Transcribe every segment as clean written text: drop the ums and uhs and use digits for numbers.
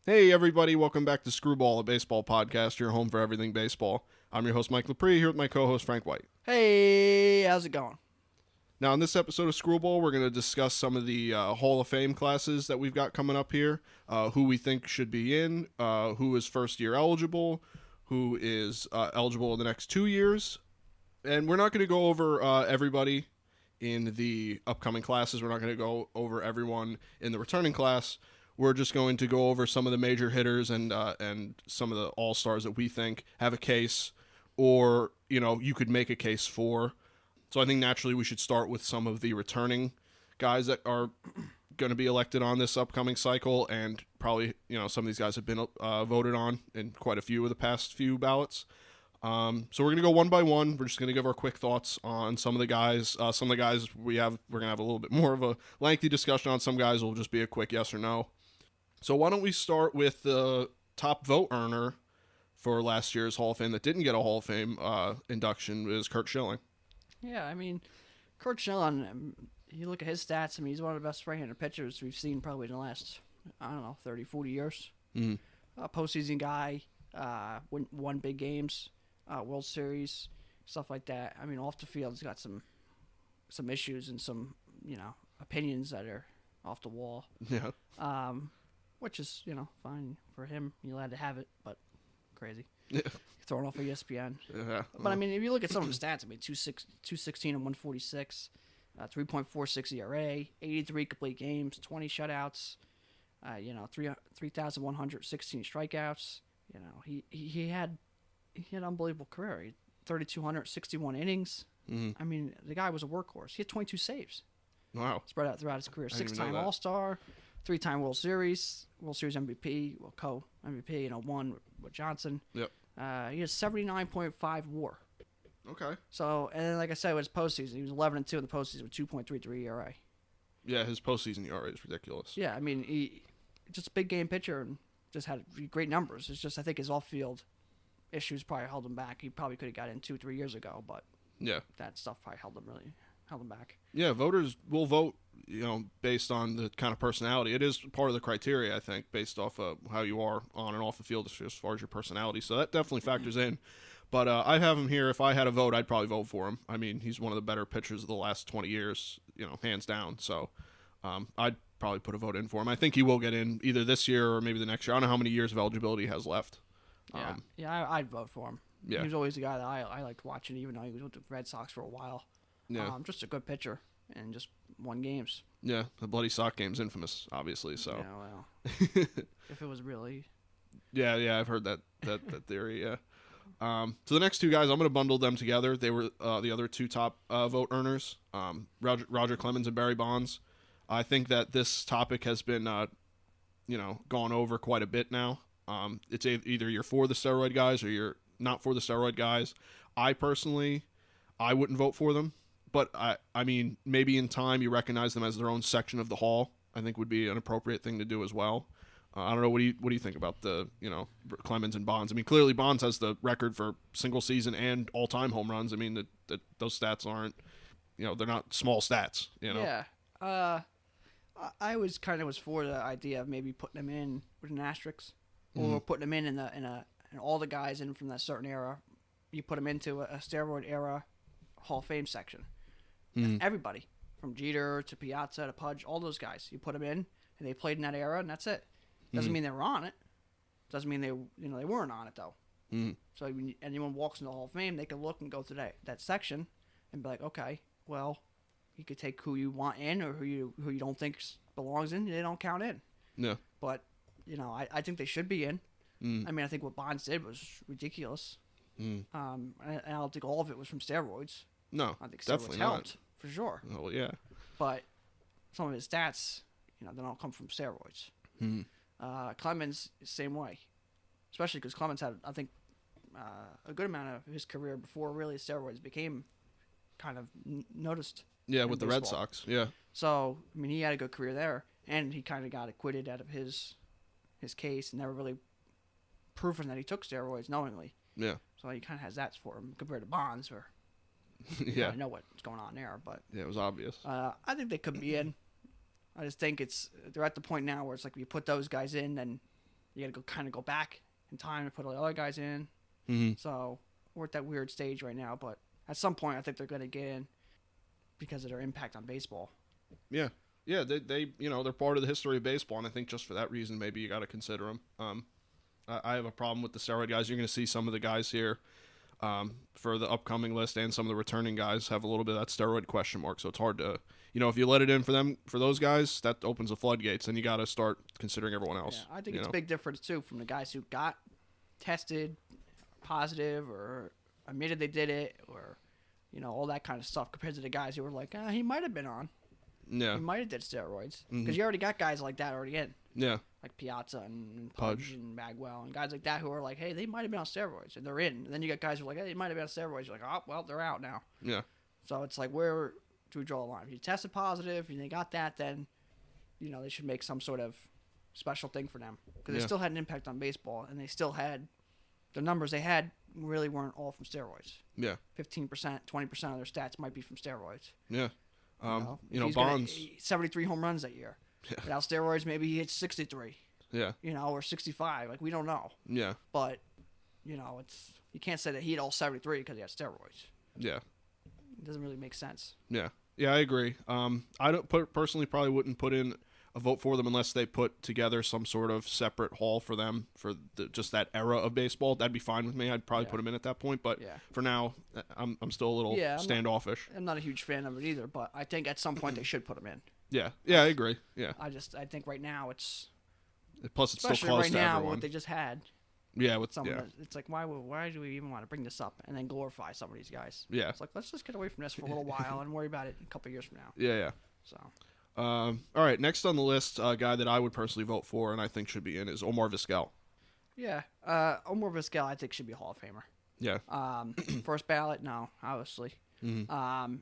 Hey everybody, welcome back to Screwball, a baseball podcast, your home for everything baseball. I'm your host Mike Lepre, here with my co-host Frank White. Hey, how's it going? Now in this episode of Screwball, we're going to discuss some of the Hall of Fame classes that we've got coming up here, who we think should be in, who is first year eligible, who is eligible in the next 2 years, and we're not going to go over everybody in the upcoming classes. We're not going to go over everyone in the returning class. We're just going to go over some of the major hitters and some of the all-stars that we think have a case, or you could make a case for. So I think naturally we should start with some of the returning guys that are going to be elected on this upcoming cycle, and probably some of these guys have been voted on in quite a few of the past few ballots. So we're going to go one by one. We're just going to give our quick thoughts on some of the guys. Some of the guys we're going to have a little bit more of a lengthy discussion on. Some guys will just be a quick yes or no. So why don't we start with the top vote earner for last year's Hall of Fame that didn't get a Hall of Fame induction is Curt Schilling. Yeah, I mean, Curt Schilling, you look at his stats, he's one of the best right-handed pitchers we've seen probably in the last, 30, 40 years. Mm-hmm. Postseason guy, won big games, World Series, stuff like that. I mean, off the field, he's got some issues and some, opinions that are off the wall. Yeah. Which is, fine for him. You're allowed to have it, but crazy. Yeah. Thrown off of ESPN. Yeah. But, if you look at some of the stats, 216 and 146, 3.46 ERA, 83 complete games, 20 shutouts, 3,116 strikeouts. He had an unbelievable career. 3,261 innings. Mm-hmm. The guy was a workhorse. He had 22 saves. Wow. Spread out throughout his career. I didn't even know 6-time that. All-Star, 3-time World Series MVP, co-MVP in 01 with Johnson. Yep. He has 79.5 WAR. Okay. So, and then, like I said, with his postseason, he was 11-2 in the postseason with 2.33 ERA. Yeah, his postseason ERA is ridiculous. Yeah, he just a big game pitcher and just had great numbers. It's just, I think his off-field issues probably held him back. He probably could have got in 2-3 years ago, but Yeah. that stuff probably held him back. Yeah, voters will vote, based on the kind of personality. It is part of the criteria, I think, based off of how you are on and off the field as far as your personality. So that definitely factors in. But I have him here. If I had a vote, I'd probably vote for him. He's one of the better pitchers of the last 20 years, hands down. So I'd probably put a vote in for him. I think he will get in either this year or maybe the next year. I don't know how many years of eligibility he has left. I'd vote for him. Yeah. He was always a guy that I liked watching, even though he was with the Red Sox for a while. Yeah. Just a good pitcher and just won games. Yeah, the bloody sock game's infamous, obviously. So. Yeah, well, if it was really. Yeah, I've heard that theory. Yeah. So the next two guys, I'm going to bundle them together. They were the other two top vote earners, Roger Clemens and Barry Bonds. I think that this topic has been, gone over quite a bit now. It's either you're for the steroid guys or you're not for the steroid guys. I personally wouldn't vote for them. But, maybe in time you recognize them as their own section of the hall, I think would be an appropriate thing to do as well. I don't know, what do you think about the, Clemens and Bonds? Clearly Bonds has the record for single season and all-time home runs. Those stats aren't, they're not small stats, Yeah. I was for the idea of maybe putting them in with an asterisk, or putting them in all the guys in from that certain era. You put them into a steroid era Hall of Fame section. Everybody, from Jeter to Piazza to Pudge, all those guys, you put them in, and they played in that era, and that's it. Doesn't mean they were on it. Doesn't mean they weren't on it though. So when anyone walks into the Hall of Fame, they can look and go to that section and be like, okay, well, you could take who you want in or who you don't think belongs in. They don't count in. Yeah. But I think they should be in. I think what Bonds did was ridiculous. And I don't think all of it was from steroids. No, I think steroids definitely helped for sure. Oh yeah. But some of his stats, they don't come from steroids. Clemens, same way. Especially because Clemens had, I think, a good amount of his career before really steroids became kind of noticed. Yeah, with the Red baseball. Sox. Yeah. So, he had a good career there, and he kind of got acquitted out of his case and never really proven that he took steroids knowingly. Yeah. So he kind of has that for him compared to Bonds, where Yeah. I know what's going on there, but Yeah, it was obvious. I think they could be in. I just think they're at the point now where it's like if you put those guys in, then you got to kind of go back in time and put all the other guys in. Mm-hmm. So we're at that weird stage right now, but at some point I think they're going to get in because of their impact on baseball. Yeah. Yeah, they they're part of the history of baseball, and I think just for that reason, maybe you got to consider them. I have a problem with the steroid guys. You're going to see some of the guys here for the upcoming list and some of the returning guys have a little bit of that steroid question mark, so it's hard to, if you let it in for those guys, that opens the floodgates, and you got to start considering everyone else. Yeah, I think it's a big difference, too, from the guys who got tested positive or admitted they did it or, all that kind of stuff compared to the guys who were like, he might have been on. Yeah. He might have did steroids. Because you already got guys like that already in. Yeah. Like Piazza and Pudge and Bagwell and guys like that who are like, hey, they might have been on steroids. And they're in. And then you got guys who are like, hey, they might have been on steroids. You're like, oh, well, they're out now. Yeah. So it's like, where do we draw the line? If you tested positive and they got that, then, they should make some sort of special thing for them. Because they still had an impact on baseball. And they still had, the numbers they had really weren't all from steroids. Yeah. 15%, 20% of their stats might be from steroids. Yeah. He's Bonds. 73 home runs that year. Yeah. Without steroids, maybe he hits 63. Yeah. Or 65. Like, we don't know. Yeah. But, it's you can't say that he hit all 73 because he had steroids. Yeah. It doesn't really make sense. Yeah. Yeah, I agree. I don't personally probably wouldn't put in a vote for them unless they put together some sort of separate hall for them for just that era of baseball. That'd be fine with me. I'd probably put them in at that point. But for now, I'm still a little standoffish. I'm not a huge fan of it either, but I think at some point they should put them in. Yeah. Yeah, I agree. Yeah. I think right now it's... Plus, it's still close right to now, everyone. What they just had. Yeah, It's like, why do we even want to bring this up and then glorify some of these guys? Yeah. It's like, let's just get away from this for a little while and worry about it a couple of years from now. Yeah. So. All right, next on the list, a guy that I would personally vote for and I think should be in is Omar Vizquel. Yeah. Omar Vizquel, I think, should be a Hall of Famer. Yeah. First ballot, no, obviously. Mm-hmm.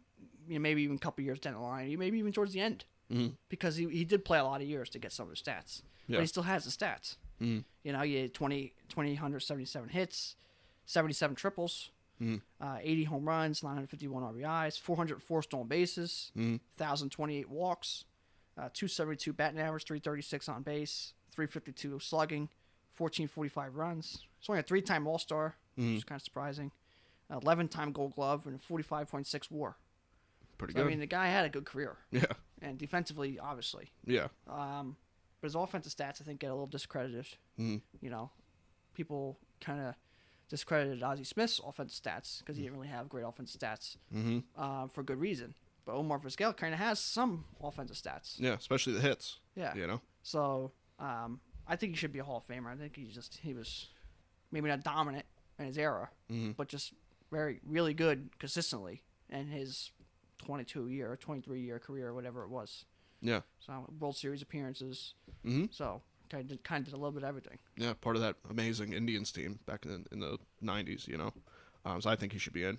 Maybe even a couple years down the line, maybe even towards the end. Mm-hmm. Because he did play a lot of years to get some of his stats. Yeah. But he still has the stats. Mm-hmm. He had 2,177 hits, 77 triples, 80 home runs, 951 RBIs, 404 stolen bases, 1,028 walks, 272 batting average, 336 on base, 352 slugging, 1,445 runs. He's only a 3-time All-Star, which is kind of surprising. 11-time Gold Glove and 45.6 WAR. Pretty good. I mean, the guy had a good career. Yeah. And defensively, obviously. Yeah. But his offensive stats, I think, get a little discredited. People kind of discredited Ozzie Smith's offensive stats because he didn't really have great offensive stats for good reason. But Omar Vizquel kind of has some offensive stats. Yeah, especially the hits. Yeah. So I think he should be a Hall of Famer. I think he was maybe not dominant in his era, but just really good consistently in his 22-year or 23-year career or whatever it was. Yeah. So World Series appearances. So kind of did a little bit of everything. Yeah, part of that amazing Indians team back in the 90s, So I think he should be in.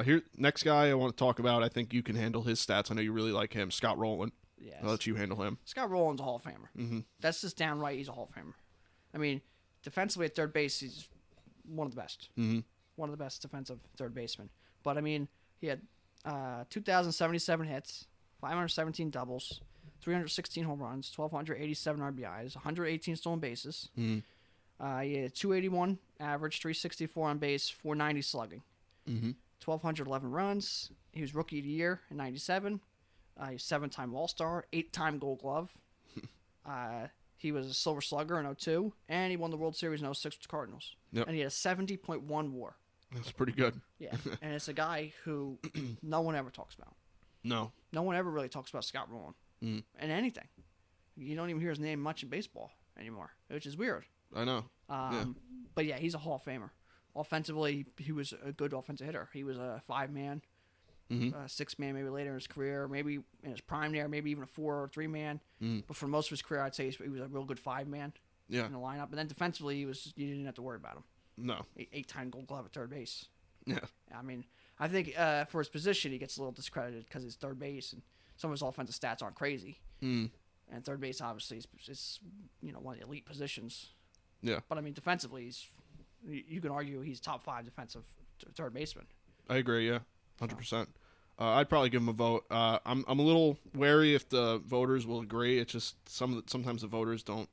Here, next guy I want to talk about, I think you can handle his stats. I know you really like him, Scott Rolen. Yes. I'll let you handle him. Scott Rolen's a Hall of Famer. Mm-hmm. That's just downright, he's a Hall of Famer. I mean, defensively at third base, he's one of the best. Mm-hmm. One of the best defensive third basemen. But, I mean, he had 2,077 hits, 517 doubles, 316 home runs, 1,287 RBIs, 118 stolen bases. Mm-hmm. He had 281 average, 364 on base, 490 slugging. 1,211 runs. He was Rookie of the Year in 97. He was 7-time All-Star, 8-time Gold Glove. He was a Silver Slugger in 02, and he won the World Series in 06 with the Cardinals. Yep. And he had a 70.1 WAR. That's pretty good. Yeah, and it's a guy who no one ever talks about. No. No one ever really talks about Scott Rolen and anything. You don't even hear his name much in baseball anymore, which is weird. I know. But yeah, he's a Hall of Famer. Offensively, he was a good offensive hitter. He was a 5-man, 6-man maybe later in his career, maybe in his prime there, maybe even a 4 or 3-man. But for most of his career, I'd say he was a real good 5-man in the lineup. And then defensively, you didn't have to worry about him. No. 8-time Gold Glove at third base. Yeah. I mean, I think for his position, he gets a little discredited because he's third base and some of his offensive stats aren't crazy. And third base, obviously, is one of the elite positions. Yeah. But I mean, defensively, you can argue he's top 5 defensive third baseman. I agree. Yeah, 100%. I'd probably give him a vote. I'm a little wary if the voters will agree. It's just sometimes the voters don't.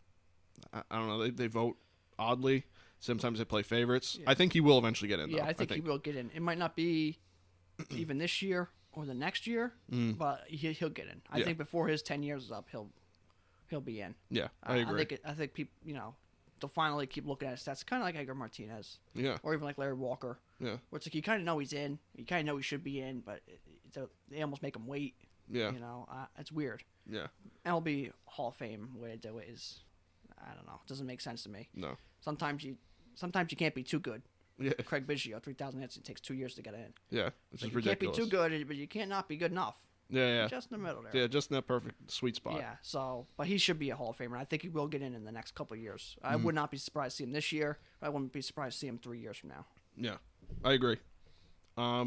I don't know. They vote oddly. Sometimes they play favorites. Yeah. I think he will eventually get in, though. Yeah, I think he will get in. It might not be even this year or the next year, but he'll get in. I think before his 10 years is up, he'll be in. Yeah, I agree. I think people, they'll finally keep looking at his stats, kind of like Edgar Martinez. Yeah. Or even like Larry Walker. Yeah. Where it's like you kind of know he's in, you kind of know he should be in, but they almost make him wait. Yeah. It's weird. Yeah. MLB Hall of Fame way to do it is, I don't know, it doesn't make sense to me. No. Sometimes you can't be too good. Yeah. Craig Biggio, 3,000 hits, it takes 2 years to get in. Yeah, which is You ridiculous. can't be too good, but you can't not be good enough. Yeah. Just in the middle there. Yeah, just in that perfect sweet spot. Yeah, so, but he should be a Hall of Famer. I think he will get in the next couple of years. I would not be surprised to see him this year. I wouldn't be surprised to see him 3 years from now. Yeah, I agree.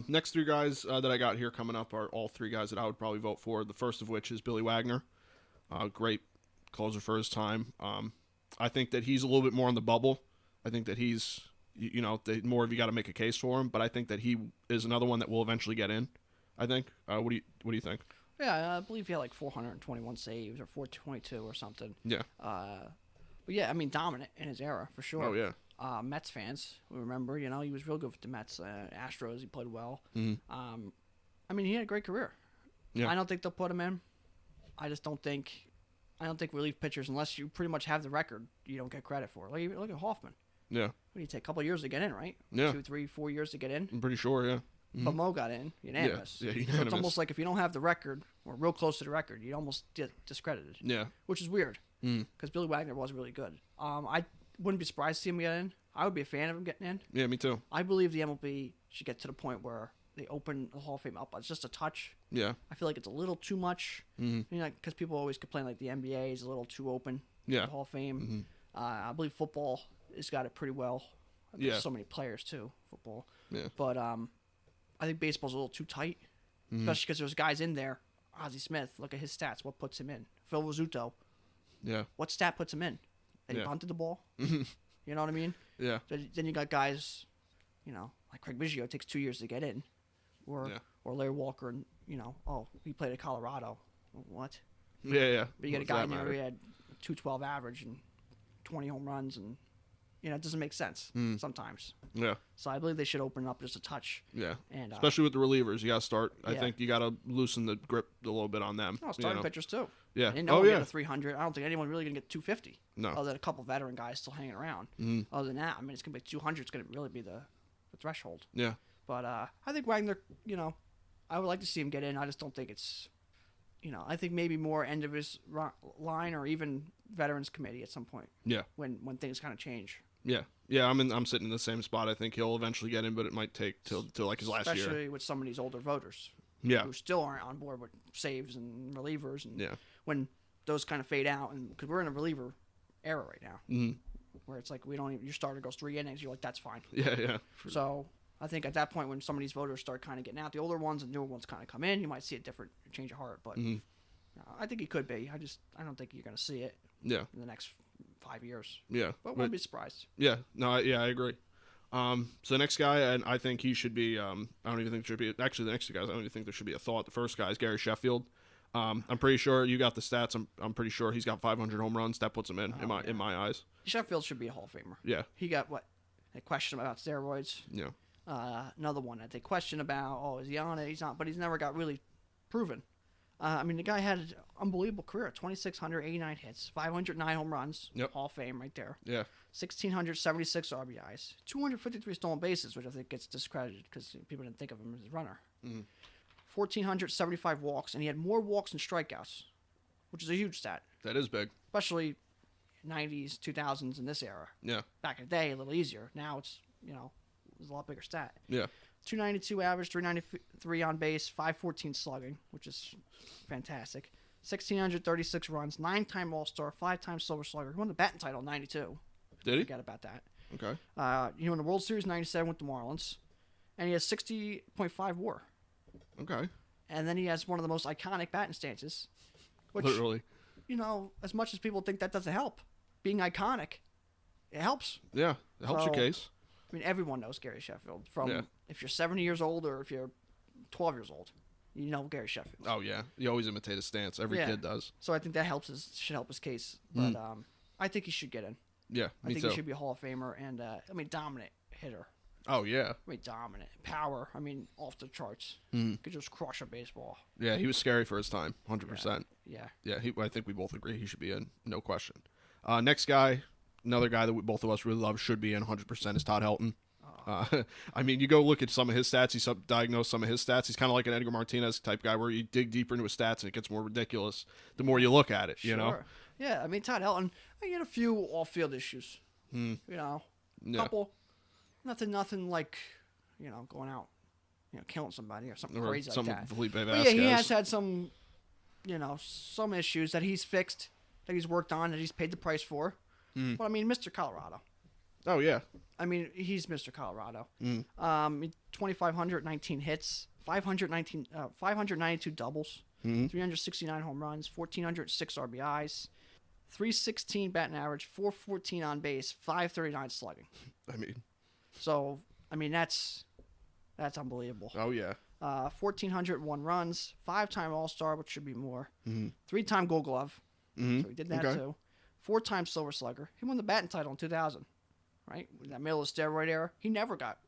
Next 3 guys that I got here coming up are all 3 guys that I would probably vote for. The first of which is Billy Wagner. Great closer for his time. I think that he's a little bit more on the bubble. I think that he's, the more of you got to make a case for him. But I think that he is another one that will eventually get in. I think. What do you think? Yeah, I believe he had like 421 saves or 422 or something. Yeah. But yeah, I mean, dominant in his era for sure. Oh yeah. Mets fans, we remember, he was real good with the Mets. Astros, he played well. Mm-hmm. I mean, he had a great career. Yeah. I don't think they'll put him in. I don't think relief pitchers, unless you pretty much have the record, you don't get credit for. Like, look at Hoffman. Yeah. What do you take? A couple of years to get in, right? Yeah. 2, 3, 4 years to get in. I'm pretty sure. Yeah. Mm-hmm. But Mo got in unanimous. Yeah, So unanimous. it's almost like if you don't have the record or real close to the record, you almost get discredited. Yeah. Which is weird Mm. because Billy Wagner was really good. I wouldn't be surprised to see him get in. I would be a fan of him getting in. Yeah, me too. I believe the MLB should get to the point where they open the Hall of Fame up. It's just a touch. Yeah. I feel like it's a little too much. Mm-hmm. Because people always complain like the NBA is a little too open. Yeah. The Hall of Fame. Mm-hmm. I believe football has got it pretty well. There's Yeah. so many players too, football. Yeah. But I think baseball's a little too tight, especially because there's guys in there. Ozzie Smith, look at his stats. What puts him in? Phil Rizzuto, Yeah. what stat puts him in? That he Yeah. bunted the ball? You know what I mean? Yeah. Then you got guys, like Craig Biggio takes 2 years to get in, or Larry Walker, and he played at Colorado. What? Yeah. But you got a What guy does in that there matter? who had 212 average and 20 home runs, and it doesn't make sense sometimes. Yeah. So I believe they should open it up just a touch. Yeah. And Especially with the relievers, you got to start. I Yeah. think you got to loosen the grip a little bit on them. starting pitchers too. Yeah. I didn't know Oh we yeah. get a 300. I don't think anyone really gonna get 250. No. Other than a couple veteran guys still hanging around. Mm-hmm. Other than that, I mean, it's gonna be 200. It's gonna really be the threshold. Yeah. But I think Wagner, I would like to see him get in. I just don't think it's, I think maybe more end of his line or even veterans committee at some point. Yeah. When things kind of change. Yeah. Yeah. I'm sitting in the same spot. I think he'll eventually get in, but it might take till like his last year. Especially with some of these older voters. Yeah. Who still aren't on board with saves and relievers, and Yeah. when those kind of fade out, and because we're in a reliever era right now, Mm-hmm. where it's like your starter goes 3 innings, you're like, that's fine. Yeah. Yeah. So I think at that point, when some of these voters start kind of getting out, the older ones and newer ones kind of come in, you might see a different change of heart. But I think he could be. I don't think you're going to see it Yeah. in the next 5 years. Yeah. But wouldn't be surprised. Yeah. No. I agree. So the next guy, and I think he should be. I don't even think there should be. Actually, the next 2 guys, I don't even think there should be a thought. The first guy is Gary Sheffield. I'm pretty sure you got the stats. I'm pretty sure he's got 500 home runs. That puts him in my eyes. Sheffield should be a Hall of Famer. Yeah. He got what? They question him about steroids. Yeah. Another one that they question about, is he on it? He's not, but he's never got really proven. I mean, the guy had an unbelievable career: 2,689 hits, 509 home runs. Yep. Hall of Fame right there. Yeah. 1,676 RBIs, 253 stolen bases, which I think gets discredited because people didn't think of him as a runner. 1,475 walks, and he had more walks than strikeouts, which is a huge stat, That is big. especially 90s, 2000s, in this era. Yeah. Back in the day, a little easier. Now it's, it's a lot bigger stat. Yeah. 292 average, 393 on base, 514 slugging, which is fantastic. 1,636 runs, 9-time All-Star, 5-time Silver Slugger. He won the batting title in 92. Did he? Forget about that. Okay. In the World Series 97 with the Marlins. And he has 60.5 WAR. Okay. And then he has one of the most iconic batting stances. Which, Literally. As much as people think that doesn't help, being iconic, it helps. Yeah. It helps your case. I mean, everyone knows Gary Sheffield. From if you're 70 years old or if you're 12 years old, you know Gary Sheffield. Oh, yeah. You always imitate his stance. Every kid does. So I think that should help his case. But I think he should get in. Yeah, I me think too. he should be a Hall of Famer, and dominant hitter. Oh yeah. Dominant power. Off the charts. Could just crush a baseball. Yeah, he was scary for his time, 100%. Yeah. Yeah, I think we both agree he should be in, no question. Next guy, another guy that both of us really love, should be in 100% is Todd Helton. You go look at some of his stats. He's diagnosed some of his stats. He's kind of like an Edgar Martinez type guy, where you dig deeper into his stats and it gets more ridiculous the more you look at it. You know. Yeah, Todd Helton. He had a few off-field issues. Couple. Nothing like, going out, killing somebody or something crazy like that. Felipe Vasquez. But yeah, he has had some, some issues that he's fixed, that he's worked on, that he's paid the price for. But Mr. Colorado. Oh yeah. He's Mr. Colorado. 2,519 hits, 592 doubles, 369 home runs, 1,406 RBIs, 316 batting average, 414 on base, 539 slugging. So, that's unbelievable. Oh yeah. 1,401 runs, 5-time All-Star, which should be more, 3-time Gold Glove. So he did that too. 4-time Silver Slugger. He won the batting title in 2000. Right? In that middle of the steroid era, he never got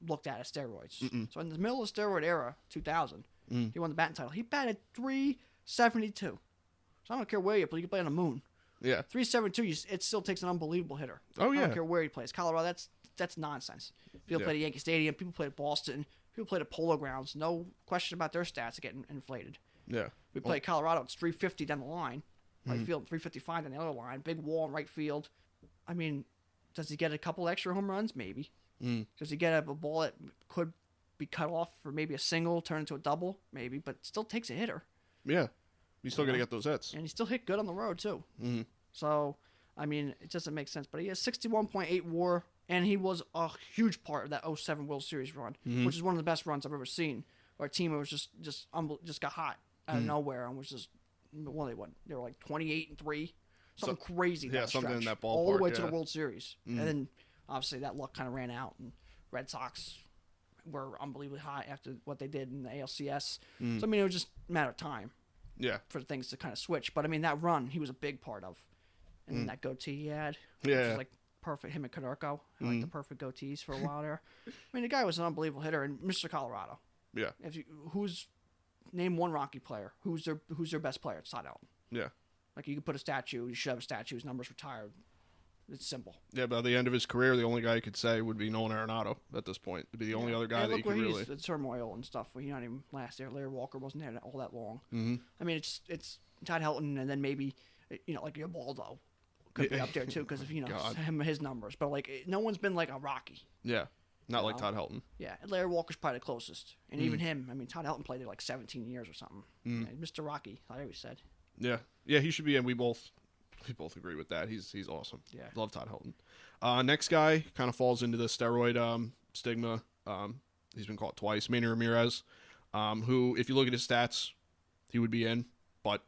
looked at as steroids. So in the middle of the steroid era, 2000, he won the batting title. He batted 372. So I don't care where you play. You can play on the moon. Yeah. 372, it still takes an unbelievable hitter. Oh yeah. I don't care where he plays. Colorado, that's nonsense. People play at Yankee Stadium. People play at Boston. People play at Polo Grounds. No question about their stats getting inflated. Yeah. We play Colorado. It's 350 down the line. Right field, 355 down the other line. Big wall in right field. Does he get a couple extra home runs? Maybe. Does he get a ball that could be cut off for maybe a single, turn into a double? Maybe, but still takes a hitter. Yeah. You still got to get those hits. And he still hit good on the road, too. So, it doesn't make sense. But he has 61.8 WAR, and he was a huge part of that 07 World Series run, which is one of the best runs I've ever seen. Our team was just got hot out of nowhere and was just, they were like 28-3. Something crazy. Yeah, something in that ballpark. All the way to the World Series. And then, obviously, that luck kind of ran out. And Red Sox were unbelievably hot after what they did in the ALCS. So, it was just a matter of time. Yeah. For things to kind of switch. But, that run, he was a big part of. And then that goatee he had. Yeah. Which was like perfect. Him and Canerco. Like the perfect goatees for a while there. The guy was an unbelievable hitter. And Mr. Colorado. Yeah. Name one Rocky player. Who's their best player? It's Todd Helton. Yeah. Like, you could put a statue. You should have a statue. His number's retired. It's simple. Yeah, by the end of his career, the only guy you could say would be Nolan Arenado at this point. It'd be the only other guy that you could really... The turmoil and stuff. He not even last there. Larry Walker wasn't there all that long. It's Todd Helton, and then maybe, like your Baldo could be up there, too, because of, his numbers. But, no one's been like a Rocky. Yeah. Not like Todd Helton. Yeah, and Larry Walker's probably the closest. And even him, Todd Helton played there like 17 years or something. Mr. Rocky, I always said. Yeah. Yeah, he should be, and we both agree with that. He's awesome. Yeah. Love Todd Helton. Next guy kind of falls into the steroid stigma. He's been caught twice. Manny Ramirez, who, if you look at his stats, he would be in, but,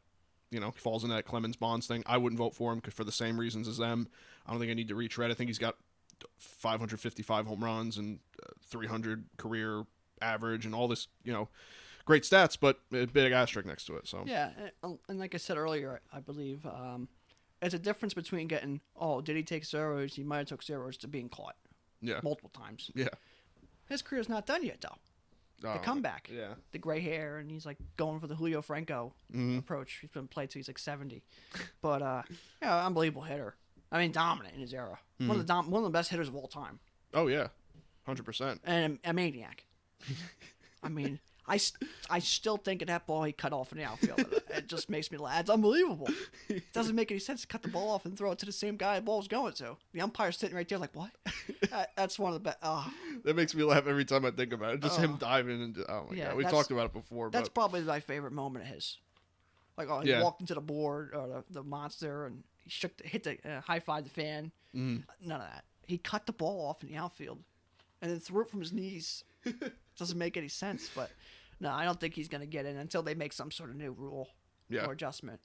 he falls in that Clemens Bonds thing. I wouldn't vote for him for the same reasons as them. I don't think I need to retread. I think he's got 555 home runs and 300 career average and all this, great stats, but a big asterisk next to it. So yeah, and like I said earlier, I believe it's a difference between getting, did he take steroids? He might have took steroids to being caught. Yeah, multiple times. Yeah, his career's not done yet though. The comeback. Yeah, the gray hair, and he's like going for the Julio Franco approach. He's been played till he's like 70, but unbelievable hitter. Dominant in his era. One of the best hitters of all time. Oh yeah, 100%. And a maniac. I still think of that ball he cut off in the outfield. It just makes me laugh. It's unbelievable. It doesn't make any sense to cut the ball off and throw it to the same guy the ball was going to. The umpire's sitting right there like, what? That's one of the best. That makes me laugh every time I think about it. Just him diving into. Oh my god, we talked about it before. That's probably my favorite moment of his. Like, he walked into the board or the monster and he hit the high-fived the fan. None of that. He cut the ball off in the outfield and then threw it from his knees. Doesn't make any sense, but no, I don't think he's going to get in until they make some sort of new rule or adjustment.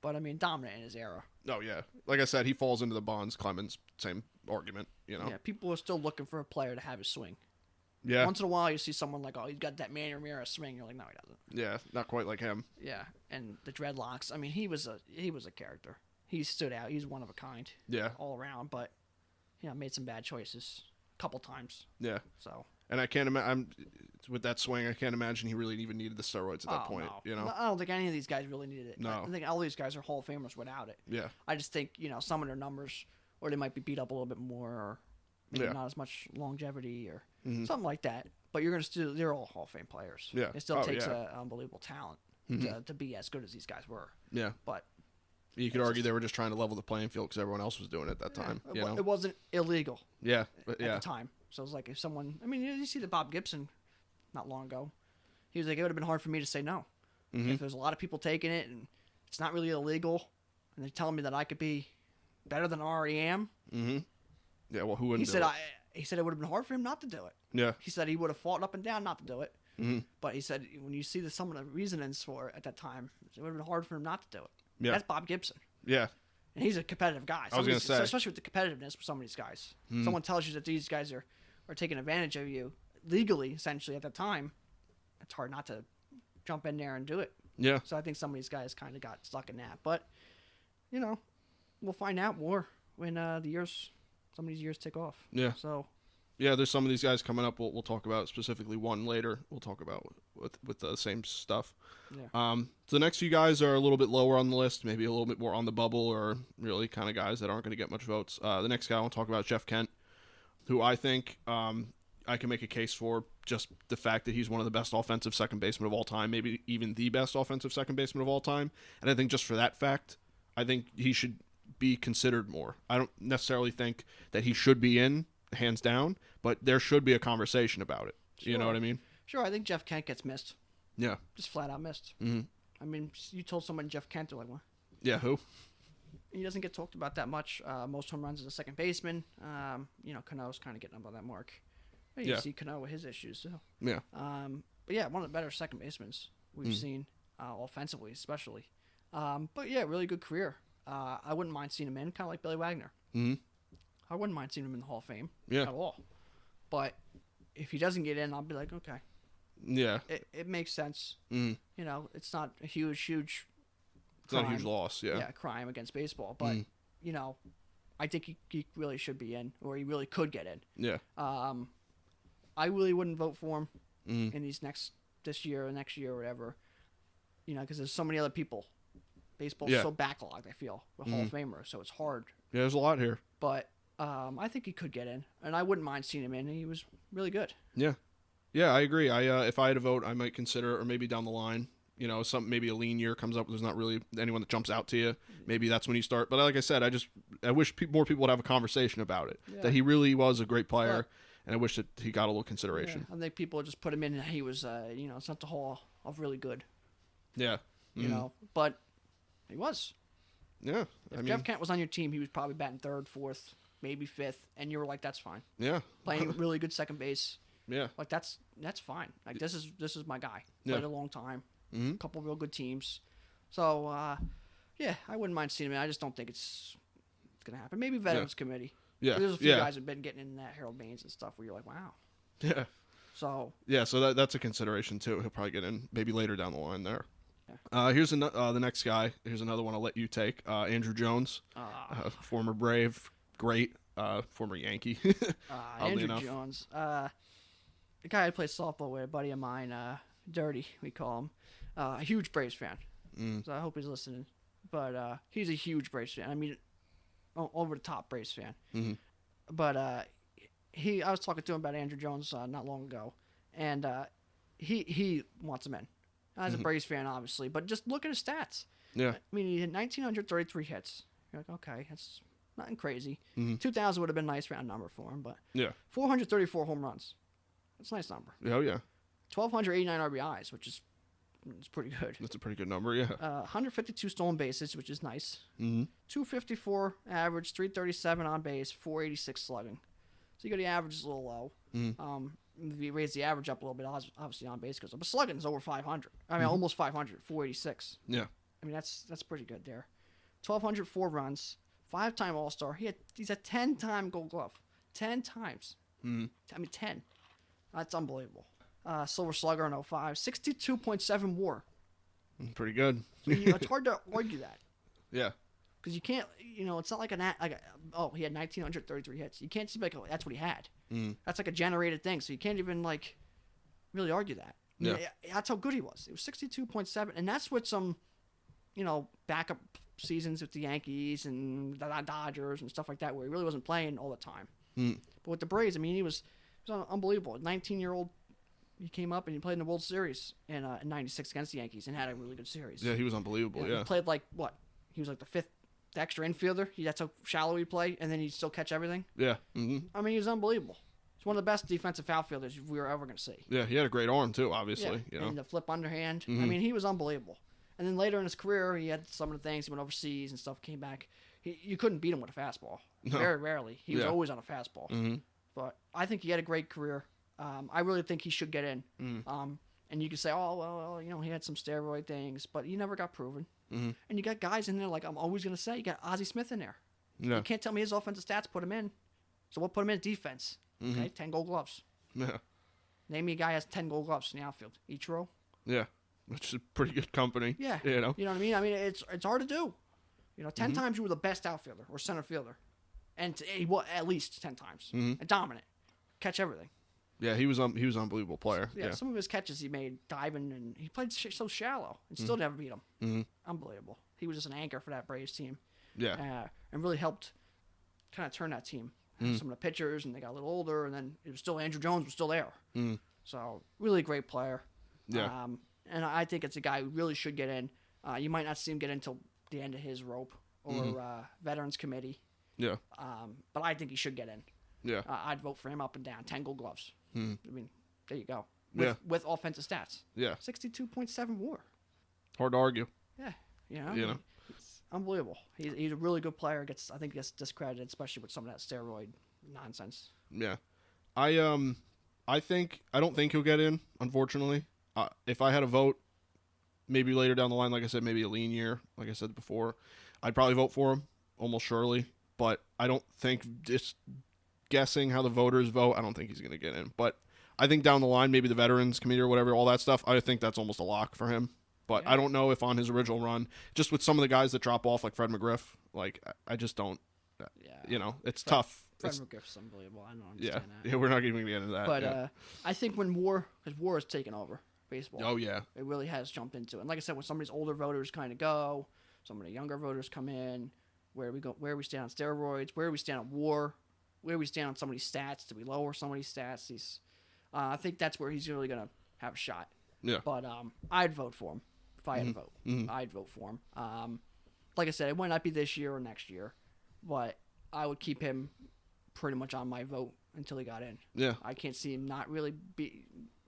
But, dominant in his era. Oh, yeah. Like I said, he falls into the Bonds, Clemens, same argument, Yeah, people are still looking for a player to have his swing. Yeah. Once in a while, you see someone like, he's got that Manny Ramirez swing. You're like, no, he doesn't. Yeah, not quite like him. Yeah, and the dreadlocks. He was a character. he stood out. He's one of a kind. Yeah. All around, but made some bad choices a couple times. Yeah. So. And I can't imagine with that swing. I can't imagine he really even needed the steroids at that point. No. You know. I don't think any of these guys really needed it. No. I think all these guys are Hall of Famers without it. Yeah. I just think some of their numbers, or they might be beat up a little bit more, or maybe not as much longevity, or something like that. But they're all Hall of Fame players. Yeah. It still takes an unbelievable talent to be as good as these guys were. Yeah. But you could argue they were just trying to level the playing field because everyone else was doing it at that time. It wasn't illegal. Yeah. At the time. So it was like if someone, you see the Bob Gibson not long ago. He was like, it would have been hard for me to say no. If there's a lot of people taking it and it's not really illegal and they're telling me that I could be better than I already am. Yeah, well, who wouldn't He said it would have been hard for him not to do it. Yeah. He said he would have fought up and down not to do it. But he said when you see some of the reasonings for it at that time, it would have been hard for him not to do it. Yeah. That's Bob Gibson. Yeah. And he's a competitive guy. I was going to say. Especially with the competitiveness with some of these guys. Someone tells you that these guys are taking advantage of you legally, essentially, at the time. It's hard not to jump in there and do it. Yeah. So I think some of these guys kind of got stuck in that. But, we'll find out more when some of these years tick off. Yeah. So. Yeah, there's some of these guys coming up. We'll talk about specifically one later. We'll talk about with the same stuff. Yeah. So the next few guys are a little bit lower on the list, maybe a little bit more on the bubble, or really kind of guys that aren't going to get much votes. The next guy I want to talk about is Jeff Kent, who I think I can make a case for just the fact that he's one of the best offensive second basemen of all time, maybe even the best offensive second baseman of all time. And I think just for that fact, I think he should be considered more. I don't necessarily think that he should be in, hands down, but there should be a conversation about it. Sure. You know what I mean? Sure, I think Jeff Kent gets missed. Yeah. Just flat out missed. You told someone Jeff Kent, they're like, what? Yeah, who? He doesn't get talked about that much. Most home runs as a second baseman. Cano's kind of getting up on that mark. But you see Cano with his issues, too. Yeah. But yeah, one of the better second basemen we've seen, offensively especially. But yeah, really good career. I wouldn't mind seeing him in, kind of like Billy Wagner. I wouldn't mind seeing him in the Hall of Fame at all. But if he doesn't get in, I'll be like, okay. Yeah. It makes sense. It's not a huge It's not a huge loss, yeah. Yeah, crime against baseball. But, I think he really should be in, or he really could get in. Yeah. I really wouldn't vote for him in this year or next year or whatever, because there's so many other people. Baseball's so backlogged, I feel, with Hall of Famers, so it's hard. Yeah, there's a lot here. But I think he could get in, and I wouldn't mind seeing him in. He was really good. Yeah. Yeah, I agree. If I had a vote, I might consider, or maybe down the line, maybe a lean year comes up, there's not really anyone that jumps out to you. Maybe that's when you start. But like I said, I wish more people would have a conversation about it. Yeah. That he really was a great player, and I wish that he got a little consideration. Yeah, I think people just put him in, and he was, it's not the Hall of really good. Yeah. But he was. Yeah. If Jeff Kent was on your team, he was probably batting third, fourth, maybe fifth, and you were like, that's fine. Yeah. Playing really good second base. Yeah. Like that's fine. Like this is my guy. Yeah. Played a long time. A couple real good teams. So I wouldn't mind seeing him. I just don't think it's gonna happen. Maybe Veterans Committee. Yeah. There's a few guys who've been getting in that, Harold Baines and stuff, where you're like, wow. Yeah. So. Yeah. So that's a consideration too. He'll probably get in maybe later down the line there. Yeah. Here's the next guy. Here's another one I'll let you take. Andrew Jones, former Brave, great, former Yankee. Andrew Jones, the guy I played softball with, a buddy of mine, Dirty, we call him, a huge Braves fan. So I hope he's listening. But he's a huge Braves fan. I mean, over the top Braves fan. But I was talking to him about Andrew Jones not long ago, and he wants him in. As a Braves fan, obviously, but just look at his stats. Yeah. I mean, he had 1,933 hits. You're like, okay, that's nothing crazy. 2,000 would have been a nice round number for him, but 434 home runs. That's a nice number. Oh, yeah. 1,289 RBIs, which is pretty good. That's a pretty good number, yeah. 152 stolen bases, which is nice. 254 average, 337 on base, 486 slugging. So you got the average is a little low. If you raise the average up a little bit, obviously on base goes up. But slugging is over 500. I mean, almost 500, 486. Yeah. I mean, that's pretty good there. 1,204 runs, 5-time All-Star. He's a 10-time Gold Glove. 10 times. I mean, 10. That's unbelievable. Silver Slugger in 05. 62.7 WAR. Pretty good. So, it's hard to argue that. Yeah. Because you can't, it's not like he had 1,933 hits. You can't see like, oh, that's what he had. That's like a generated thing, so you can't even like really argue that. Yeah. That's how good he was. It was 62.7, and that's with some, backup seasons with the Yankees and the Dodgers and stuff like that, where he really wasn't playing all the time. But with the Braves, I mean, he was unbelievable. 19-year-old, he came up and he played in the World Series in '96 against the Yankees and had a really good series. Yeah, he was unbelievable. Yeah. He played like what? He was like the fifth extra infielder. That's how shallow he played, and then he'd still catch everything. Yeah. Mm-hmm. I mean, he was unbelievable. He's one of the best defensive outfielders we were ever going to see. Yeah, he had a great arm too, obviously. Yeah, and the flip underhand. I mean, he was unbelievable. And then later in his career, he had some of the things. He went overseas and stuff, came back. You couldn't beat him with a fastball. No. Very rarely. He was always on a fastball. Mm-hmm. But I think he had a great career. I really think he should get in. And you could say, oh, well, he had some steroid things, but he never got proven. Mm-hmm. And you got guys in there, like I'm always going to say, you got Ozzie Smith in there. Yeah. You can't tell me his offensive stats put him in. So what put him in? Defense. Mm-hmm. Okay, 10 gold gloves. Yeah. Name me a guy who has 10 gold gloves in the outfield. Ichiro? Yeah, which is pretty good company. Yeah. You know what I mean? I mean, it's hard to do. 10 times you were the best outfielder or center fielder. And at least 10 times. Mm-hmm. And dominant. Catch everything. Yeah, he was an unbelievable player. Yeah, some of his catches he made diving, and he played so shallow and still never beat him. Mm-hmm. Unbelievable. He was just an anchor for that Braves team. Yeah. And really helped kind of turn that team. Some of the pitchers, and they got a little older, and then it was still Andrew Jones was still there. So really great player. Yeah. And I think it's a guy who really should get in. You might not see him get in until the end of his rope or Veterans Committee. Yeah. But I think he should get in. Yeah. I'd vote for him up and down. 10 gold gloves. I mean, there you go. With offensive stats. Yeah. 62.7 WAR. Hard to argue. Yeah. It's unbelievable. He's a really good player. I think gets discredited, especially with some of that steroid nonsense. Yeah. I don't think he'll get in, unfortunately. If I had a vote, maybe later down the line, like I said, maybe a lean year, like I said before, I'd probably vote for him, almost surely. But I don't think, just guessing how the voters vote, I don't think he's going to get in. But I think down the line, maybe the Veterans Committee or whatever, all that stuff, I think that's almost a lock for him. But I don't know if on his original run, just with some of the guys that drop off, like Fred McGriff, like I just don't, it's tough. Fred McGriff's unbelievable. I don't understand that. Yeah, we're not even going to get into that. But I think when war has taken over baseball. Oh, yeah. It really has jumped into it. And like I said, when some of these older voters kind of go, some of the younger voters come in, where we stand on steroids, where we stand on war, where we stand on somebody's stats, do we lower somebody's stats? I think that's where he's really going to have a shot. Yeah. But I'd vote for him if I had a vote. I'd vote for him. Like I said, it might not be this year or next year, but I would keep him pretty much on my vote until he got in. Yeah. I can't see him not really be,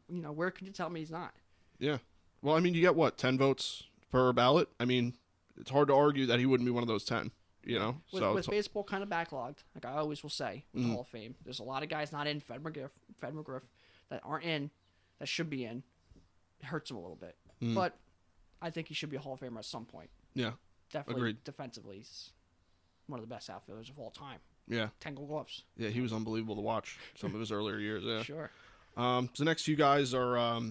where could you tell me he's not? Yeah. Well, I mean, you get what, 10 votes per ballot? I mean, it's hard to argue that he wouldn't be one of those 10, With baseball kind of backlogged, like I always will say, with the Hall of Fame, there's a lot of guys not in, Fred McGriff, that aren't in, that should be in. It hurts him a little bit. But I think he should be a Hall of Famer at some point. Yeah. Definitely. Agreed. Defensively, he's one of the best outfielders of all time. Yeah. 10 gold gloves. Yeah, he was unbelievable to watch some of his earlier years. Yeah. Sure. So the next few guys are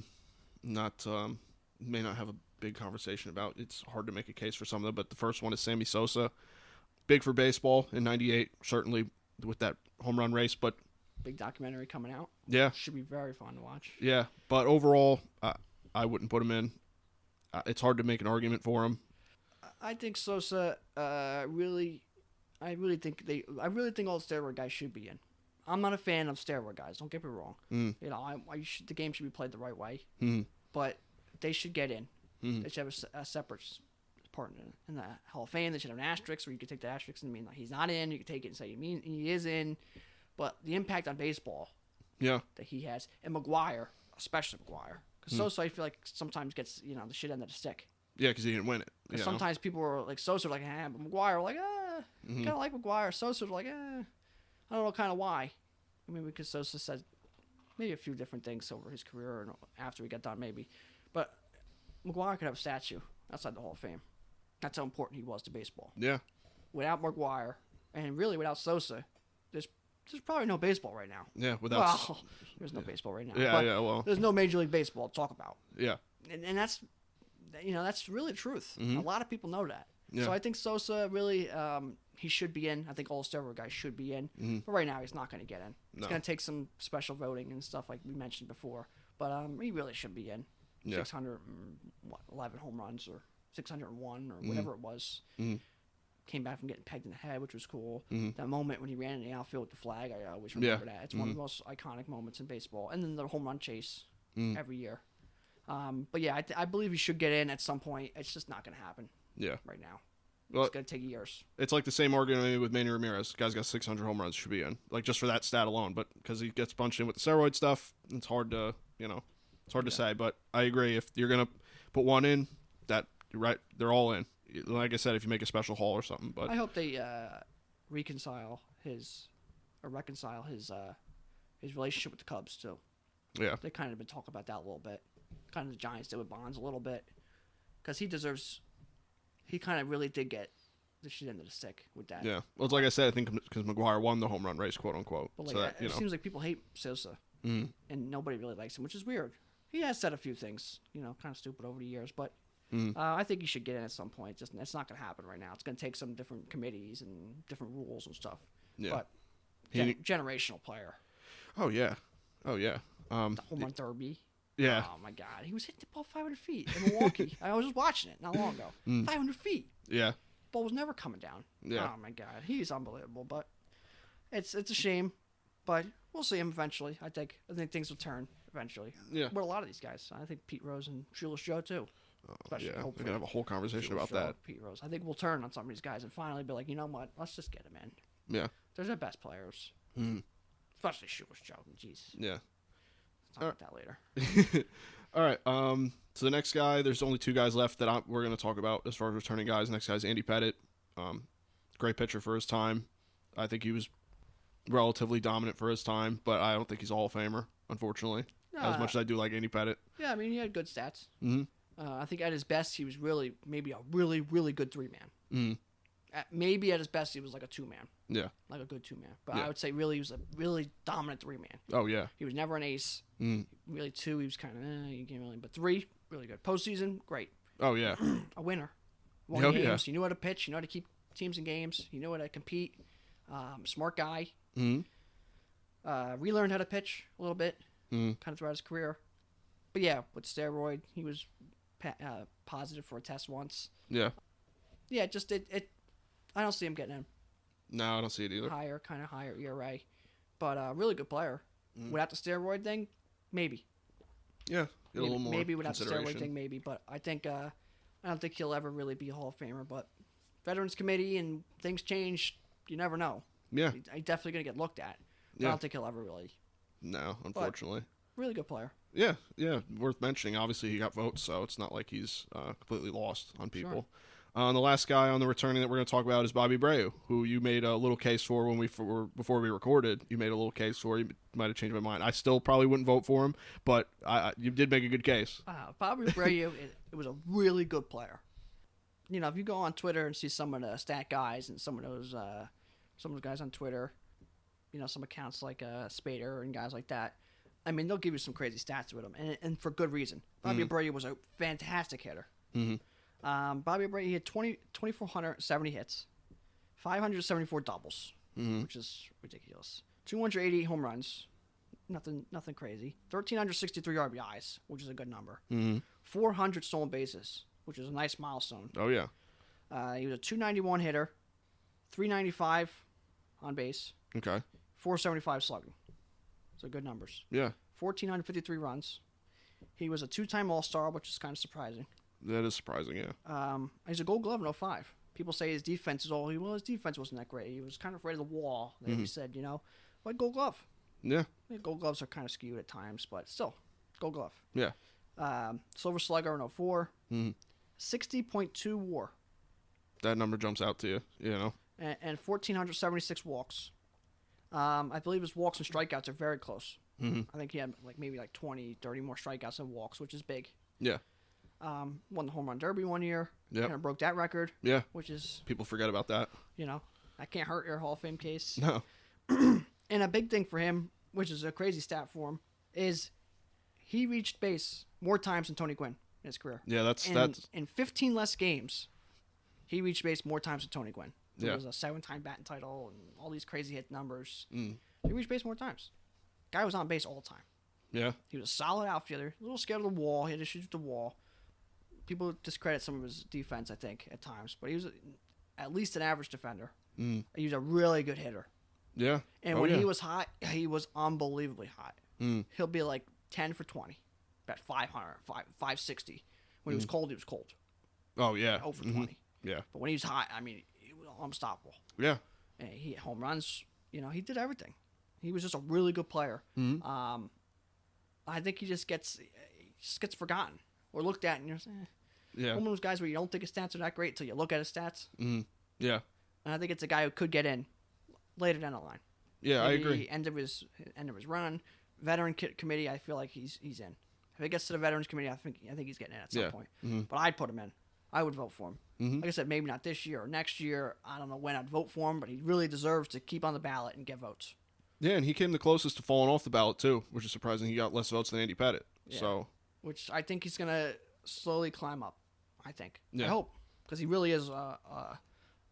may not have a big conversation about. It's hard to make a case for some of them, but the first one is Sammy Sosa. Big for baseball in '98, certainly with that home run race, but big documentary coming out. Yeah. Should be very fun to watch. Yeah, but overall, I wouldn't put him in. It's hard to make an argument for him. I think Sosa I really think all the steroid guys should be in. I'm not a fan of steroid guys. Don't get me wrong. The game should be played the right way. But they should get in. They should have a separate part in the Hall of Fame. They should have an asterisk where you could take the asterisk and mean like he's not in. You could take it and say he is in. But the impact on baseball, that he has, and McGuire, especially McGuire, because Sosa I feel like sometimes gets the shit end of the stick. Yeah, because he didn't win it. Sometimes people are like Sosa, like but McGuire, like kind of like McGuire. Sosa's like I don't know kind of why. I mean, because Sosa said maybe a few different things over his career and after he got done, maybe. But McGuire could have a statue outside the Hall of Fame. That's how important he was to baseball. Yeah. Without McGuire, and really without Sosa, there's probably no baseball right now. Yeah, there's no baseball right now. Yeah, well. There's no Major League Baseball to talk about. Yeah. And that's, that's really the truth. A lot of people know that. Yeah. So I think Sosa really, he should be in. I think all steroid guys should be in. Mm-hmm. But right now, he's not going to get in. It's No. going to take some special voting and stuff like we mentioned before. But he really should be in. Yeah. 611 home runs or 601 or whatever it was. Mm-hmm. Came back from getting pegged in the head, which was cool. Mm-hmm. That moment when he ran in the outfield with the flag, I always remember that. It's one of the most iconic moments in baseball. And then the home run chase every year. But yeah, I believe he should get in at some point. It's just not going to happen. Yeah. Right now. Well, It's going to take years. it's like the same argument I made with Manny Ramirez. Guy's got 600 home runs, should be in. Like, just for that stat alone. But because he gets bunched in with the steroid stuff, it's hard to, it's hard to say. But I agree. If you're going to put one in, right, they're all in. Like I said, if you make a special haul or something. But I hope they reconcile his relationship with the Cubs, too. yeah. They kind of been talking about that a little bit. Kind of the Giants did with Bonds a little bit. Because he kind of really did get the shit into the stick with that. Yeah. Well, it's like I said, I think because McGuire won the home run race, quote unquote. But So that, it seems like people hate Sosa. Mhm. And nobody really likes him, which is weird. He has said a few things, kind of stupid over the years. But I think he should get in at some point. It's not going to happen right now. It's going to take some different committees and different rules and stuff. Yeah. But generational player. Oh, yeah. Oh, yeah. The home run derby. Yeah. Oh, my God. He was hitting the ball 500 feet in Milwaukee. I was just watching it not long ago. 500 feet. Yeah. Ball was never coming down. Yeah. Oh, my God. He's unbelievable. But it's a shame. But we'll see him eventually. I think things will turn eventually. Yeah. With a lot of these guys. I think Pete Rose and Shoeless Joe, too. Especially, Yeah. We're hopefully. going to have a whole conversation Shoeless about Joe, that. Pete Rose. I think we'll turn on some of these guys and finally be like, you know what? Let's just get him in. Yeah. They're the best players. Especially Shoeless Joe. Jeez. Yeah. Let's talk about that later. All right. So the next guy, there's only two guys left that we're going to talk about as far as returning guys. Next guy's Andy Pettitte. Great pitcher for his time. I think he was relatively dominant for his time, but I don't think he's a Hall of Famer, unfortunately. As much as I do like Andy Pettitte. Yeah, I mean, he had good stats. Mm-hmm. I think at his best, he was maybe a really, really good three-man. Mm-hmm. Maybe at his best, he was like a two-man. Yeah. Like a good two-man. But Yeah. I would say really he was a really dominant three-man. Oh, yeah. He was never an ace. Mm. Really two, he was kind of, you can't really. But three, really good. Postseason, great. Oh, yeah. A winner. Won Oh, games. yeah. He knew how to pitch. He knew how to keep teams in games. He knew how to compete. Smart guy. Mm-hmm. Relearned how to pitch a little bit. Mm. Kind of throughout his career. But yeah, with steroid, he was positive for a test once. Yeah. Yeah, just it. I don't see him getting in No, I don't see it either. kind of higher ERA, but really good player. Without the steroid thing, maybe. Yeah. Get a little more maybe without the steroid consideration. thing, maybe. But I think I don't think he'll ever really be a Hall of Famer. But Veterans Committee and things change. You never know. Yeah. He's definitely gonna get looked at. But Yeah. I don't think he'll ever really. No, unfortunately. Really good player. Yeah, worth mentioning. Obviously, he got votes, so it's not like he's completely lost on people. Sure. And the last guy on the returning that we're going to talk about is Bobby Abreu, who you made a little case for before we recorded. You made a little case for. You might have changed my mind. I still probably wouldn't vote for him, but you did make a good case. Bobby Abreu, it was a really good player. If you go on Twitter and see some of the stat guys and some of those guys on Twitter, some accounts like Spader and guys like that. I mean, they'll give you some crazy stats with him, and for good reason. Bobby Abreu was a fantastic hitter. Mm-hmm. Bobby Abreu, he had 2,470 hits, 574 doubles, which is ridiculous. 288 home runs, nothing crazy. 1,363 RBIs, which is a good number. 400 stolen bases, which is a nice milestone. Oh, yeah. He was a 291 hitter, 395 on base, Okay. 475 slugging. So good numbers. Yeah. 1,453 runs. He was a two-time All-Star, which is kind of surprising. That is surprising, yeah. He's a Gold Glove in 05. People say his defense is his defense wasn't that great. He was kind of afraid of the wall. He said, but Gold Glove. Yeah. Gold Gloves are kind of skewed at times, but still, Gold Glove. Yeah. Silver Slugger in 04. 60.2 WAR. That number jumps out to you, And 1,476 walks. I believe his walks and strikeouts are very close. I think he had maybe 20, 30 more strikeouts than walks, which is big. Yeah. Won the home run derby one year. Yep. Kind of broke that record. Yeah. Which is, People forget about that. that can't hurt your Hall of Fame case. No. And a big thing for him, which is a crazy stat for him, is he reached base more times than Tony Gwynn in his career. Yeah, that's In 15 less games He reached base more times than Tony Gwynn. It Yeah. was a 7-time batting title and all these crazy hit numbers. Mm. He reached base more times. Guy was on base all the time. Yeah. He was a solid outfielder. A little scared of the wall. He had to shoot at the wall. People discredit some of his defense, I think, at times. But he was at least an average defender. Mm. He was a really good hitter. Yeah. And when he was hot, he was unbelievably hot. Mm. He'll be like 10 for 20. About 500, 560. When he was cold, he was cold. Oh, yeah. 0 for 20. Yeah. But when he was hot, I mean, he was unstoppable. Yeah. And he hit home runs. You know, he did everything. He was just a really good player. Mm-hmm. I think he just gets forgotten or looked at, and you're saying, Yeah. one of those guys where you don't think his stats are that great until you look at his stats. Mm-hmm. Yeah. And I think it's a guy who could get in later down the line. Yeah, Maybe I agree. End of his run, veteran committee. I feel like he's in. If he gets to the veterans committee, I think he's getting in at some point. Mm-hmm. But I'd put him in. I would vote for him. Mm-hmm. Like I said, maybe not this year or next year. I don't know when I'd vote for him, but he really deserves to keep on the ballot and get votes. Yeah, and he came the closest to falling off the ballot too, which is surprising. He got less votes than Andy Pettitte. Yeah. So, Which I think he's gonna slowly climb up. I think. Yeah. I hope, because he really is a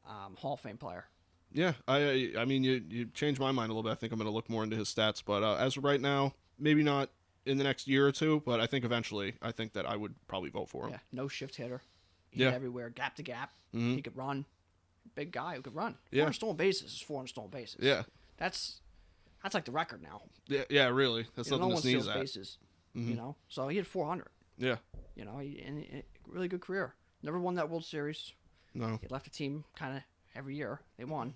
Hall of Fame player. yeah, I mean, you changed my mind a little bit. I think I'm going to look more into his stats, but as of right now, maybe not in the next year or two, but I think eventually, I think that I would probably vote for him. Yeah, no shift hitter. He Yeah. hit everywhere, gap to gap. Mhm. He could run. Big guy who could run. Yeah. 400 stolen bases is 400 stolen bases. Yeah, That's like the record now. yeah, really. That's You know, nothing no to one sneeze steals at. bases. Mhm. You know, so he had 400. Yeah, You know, really good career. Never won that World Series. no, He left the team kind of every year. They won.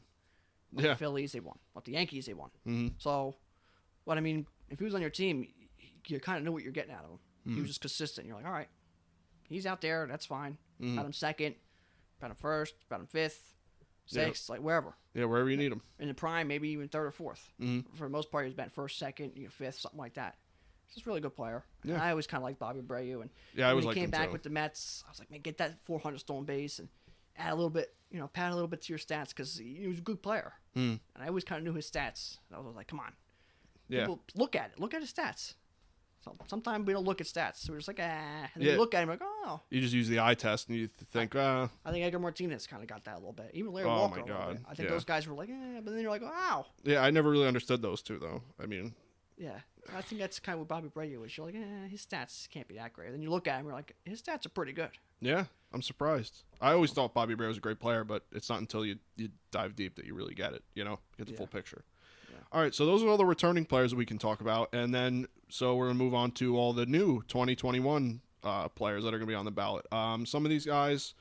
Left yeah, the Phillies, they won. Left the Yankees, they won. hmm So, what I mean, if he was on your team, you kind of knew what you're getting out of him. He Mm-hmm. was just consistent. You're like, all right, he's out there. That's fine. Mhm. Got him second. Got him first. Got him fifth, Yeah. sixth, like wherever. yeah, wherever you need him. In the prime, maybe even third or fourth. Mhm. For the most part, he was batting first, second, fifth, something like that. He's just a really good player. Yeah. And I always kind of liked Bobby Abreu. And Yeah, I when always he liked came him back too. with the Mets, I was like, man, get that 400 stolen base and add a little bit, pad a little bit to your stats, because he was a good player. Mm. And I always kind of knew his stats. I was like, come on. Yeah, People look at it. Look at his stats. So sometimes we don't look at stats. So we're just like, And then Yeah. you look at him like, oh. you just use the eye test and you think, I think Edgar Martinez kind of got that a little bit. Even Larry Oh, Walker my a little God. bit. I think Yeah. those guys were like, but then you're like, wow. yeah, I never really understood those two though. I mean, Yeah. I think that's kind of what Bobby Abreu is. You're like, his stats can't be that great. Then you look at him, you're like, his stats are pretty good. yeah, I'm surprised. I always thought Bobby Abreu was a great player, but it's not until you dive deep that you really get it. Get the Yeah. full picture. Yeah. All right, so those are all the returning players that we can talk about, and then so we're gonna move on to all the new 2021 players that are gonna be on the ballot. Some of these guys,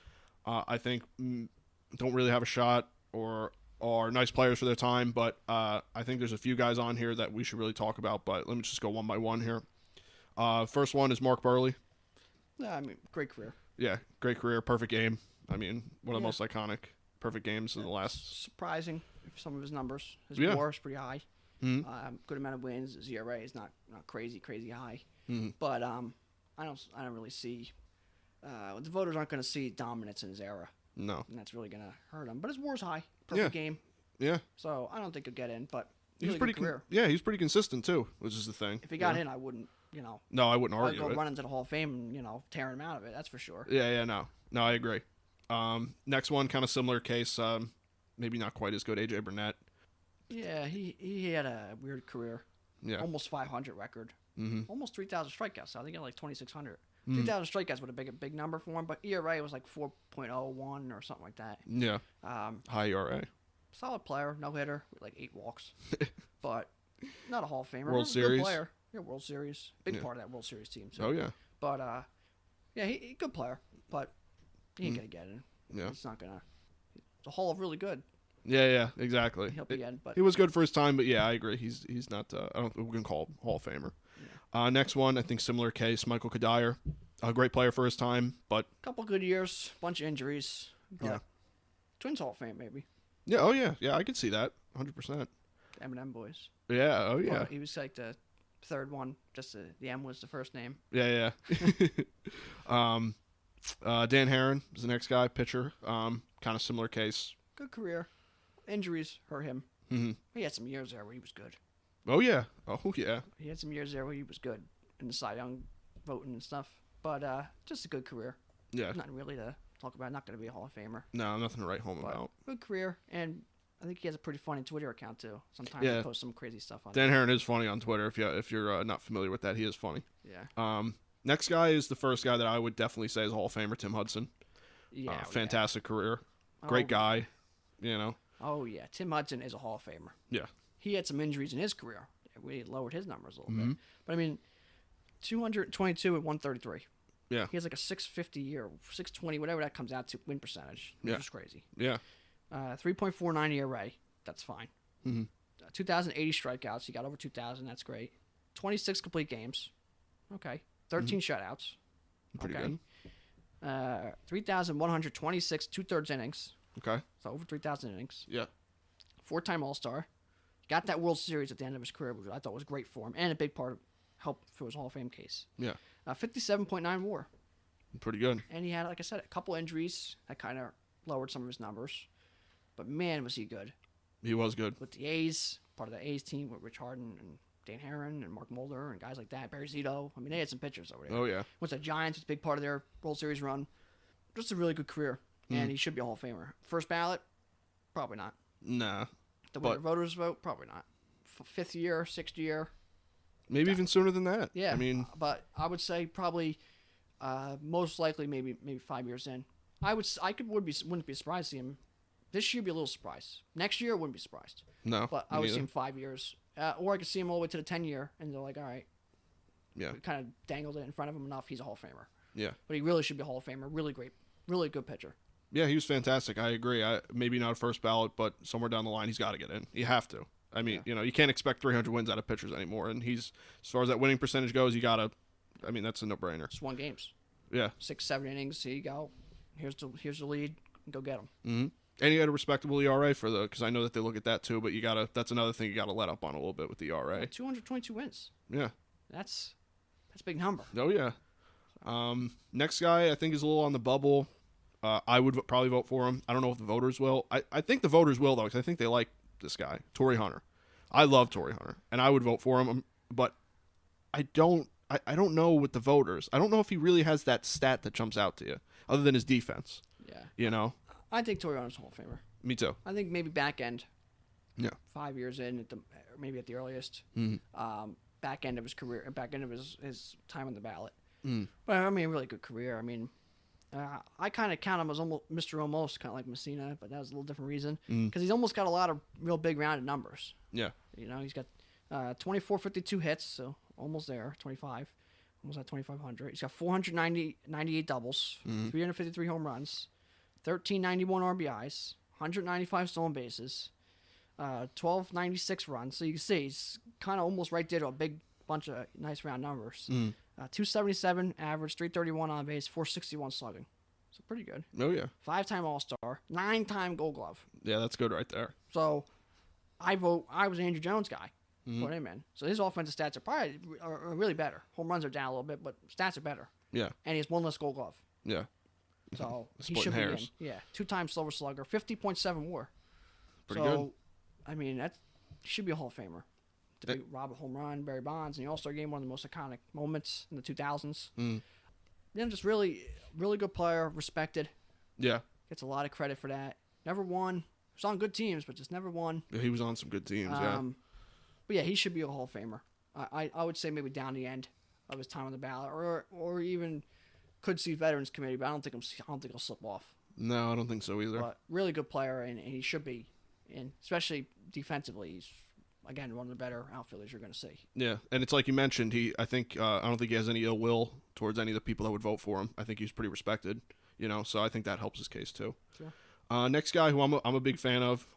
I think, don't really have a shot or are nice players for their time, but I think there's a few guys on here that we should really talk about. But let me just go one by one here. First one is Mark Burley. Yeah, I mean, great career. Yeah, great career, perfect game. I mean, one of the Yeah. most iconic perfect games in the last. Surprising, some of his numbers. His Yeah. WAR is pretty high. Mhm. Good amount of wins. His ERA is not crazy high. Mhm. But I don't really see. The voters aren't going to see dominance in his era, No. and that's really going to hurt him. But his WAR's high. Perfect game. Yeah. So I don't think he'll get in. But He was really pretty. good career. Yeah, he's pretty consistent too, which is the thing. If he got in, I wouldn't. No, I wouldn't I'd argue go it. run into the Hall of Fame and tearing him out of it. That's for sure. Yeah, no, I agree. Next one, kind of similar case. Maybe not quite as good. AJ Burnett. Yeah, he had a weird career. Yeah. Almost 500 record. Mm-hmm. Almost 3,000 strikeouts. So I think he had like 2,600. Mm. 3,000 strikeouts would have been a big number for him, but ERA was like 4.01 or something like that. Yeah. High ERA. Solid player, no hitter, with like 8 walks, but not a Hall of Famer. World Good Series. player. Yeah, World Series. Big Yeah. part of that World Series team. So. Oh yeah. But yeah, he good player, but he ain't gonna get in. Yeah. He's not gonna. The Hall of really good. Yeah, exactly. He'll be in, but He was good for his time, but yeah, I agree. He's not. I don't think we can call him Hall of Famer. Next one, I think similar case, Michael Kadire, a great player for his time, but couple good years, bunch of injuries. But Yeah. Twins Hall of Fame maybe. yeah, oh yeah, I could see that, 100%. Eminem boys. Yeah, oh yeah, Well, he was like the third one. Just the M was the first name. yeah. Dan Herron is the next guy, pitcher. Kind of similar case. Good career. Injuries hurt him. hmm He had some years there where he was good. Oh yeah. He had some years there where he was good in the Cy Young voting and stuff. But just a good career. Yeah. Nothing really to talk about. Not going to be a Hall of Famer. No, nothing to write home But about. good career, and I think he has a pretty funny Twitter account too. Sometimes Yeah. he posts some crazy stuff on Dan Heron is funny on Twitter. If you're not familiar with that, he is funny. Yeah. Next guy is the first guy that I would definitely say is a Hall of Famer, Tim Hudson. Yeah. Fantastic career. Great guy. You know. Oh yeah, Tim Hudson is a Hall of Famer. Yeah. He had some injuries in his career. We lowered his numbers a little bit. But I mean, 222 and 133. Yeah. He has like a 650 or 620, whatever that comes out to win percentage. Which is crazy. Yeah. 3.49 ERA. That's fine. 2,080 strikeouts. He got over 2,000. That's great. 26 complete games. Okay. 13 shutouts. Pretty good. 3,126 2/3 innings. Okay. So over 3,000 innings. Yeah. 4-time All-Star. Got that World Series at the end of his career, which I thought was great for him, and a big part of help for his Hall of Fame case. Yeah. 57.9 WAR. Pretty good. And he had, like I said, a couple injuries that kind of lowered some of his numbers. But man, was he good. He was good. With the A's, part of the A's team with Rich Harden and Dan Heron and Mark Mulder and guys like that. Barry Zito. I mean, they had some pitchers over there. Oh, yeah. Went to the Giants, was a big part of their World Series run. Just a really good career. And he should be a Hall of Famer. First ballot? Probably not. Nah. The way the voters vote? Probably not. Fifth year, sixth year? Maybe even sooner than that. Yeah. I mean, but I would say probably most likely maybe 5 years in. Wouldn't be surprised to see him. This year, be a little surprised. Next year, I wouldn't be surprised. no. But I would see him 5 years. Or I could see him all the way to the 10-year, and they're like, all right. Yeah. Kind of dangled it in front of him enough. He's a Hall of Famer. Yeah. But he really should be a Hall of Famer. Really great. Really good pitcher. Yeah, he was fantastic. I agree. Maybe not a first ballot, but somewhere down the line, he's got to get in. You have to. I mean, you can't expect 300 wins out of pitchers anymore. And as far as that winning percentage goes, you got to, that's a no-brainer. Just won games. Yeah. 6-7 innings. Here you go. Here's the lead. Go get him. Mm-hmm. And you got a respectable ERA because I know that they look at that too, but that's another thing you got to let up on a little bit with the ERA. 222 wins. Yeah. That's a big number. Oh, yeah. Next guy I think is a little on the bubble. I would probably vote for him. I don't know if the voters will. I think the voters will, though, because I think they like this guy, Torrey Hunter. I love Torrey Hunter, and I would vote for him, but I don't know with the voters. I don't know if he really has that stat that jumps out to you, other than his defense. Yeah. I think Torrey Hunter's a Hall of Famer. Me too. I think maybe back end. Yeah. 5 years in, maybe at the earliest. Back end of his career, back end of his time on the ballot. But I mean, really good career. I mean, I kind of count him as almost Mr. Almost, kind of like Messina, but that was a little different reason because he's almost got a lot of real big rounded numbers. Yeah. He's got 2452 hits, so almost there. 25, almost at 2,500. He's got 498 doubles, 353 home runs, 1391 RBIs, 195 stolen bases, 1296 runs. So you can see he's kind of almost right there to a big bunch of nice round numbers. 277 average, 331 on base, 461 slugging. So pretty good. Oh, yeah. 5-time All-Star, 9-time Gold Glove. Yeah, that's good right there. So I was an Andrew Jones guy. Put him in. So his offensive stats are really better. Home runs are down a little bit, but stats are better. Yeah. And he has one less Gold Glove. Yeah. So he Splitting should hairs. be in. Yeah. 2-time Silver Slugger, 50.7 WAR. Pretty good. I mean, he should be a Hall of Famer. To be Robert Home Run, Barry Bonds, and the All-Star Game, one of the most iconic moments in the 2000s. Then just really, really good player, respected. Yeah. Gets a lot of credit for that. Never won. Was on good teams, but just never won. Yeah, he was on some good teams, yeah. But yeah, he should be a Hall of Famer. I would say maybe down the end of his time on the ballot, or even could see Veterans Committee, but I don't think he'll slip off. No, I don't think so either. But really good player, and he should be in, especially defensively. He's again one of the better outfielders you're going to see. Yeah, and it's like you mentioned. I don't think he has any ill will towards any of the people that would vote for him. I think he's pretty respected. So I think that helps his case too. Sure. Next guy who I'm a big fan of.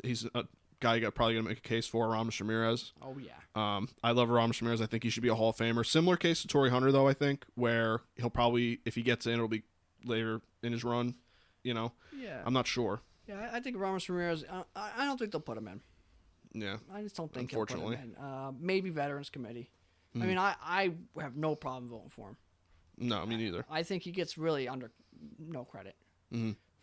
He's a guy you probably going to make a case for, Ramos Ramirez. Oh yeah. I love Ramos Ramirez. I think he should be a Hall of Famer. Similar case to Torrey Hunter though. I think where he'll probably, if he gets in, it'll be later in his run. Yeah. I'm not sure. Yeah, I think Ramos Ramirez. I don't think they'll put him in. Yeah. I just don't think Unfortunately. he'll put him in. Maybe Veterans Committee. I mean, I have no problem voting for him. No, me neither. I think he gets really under no credit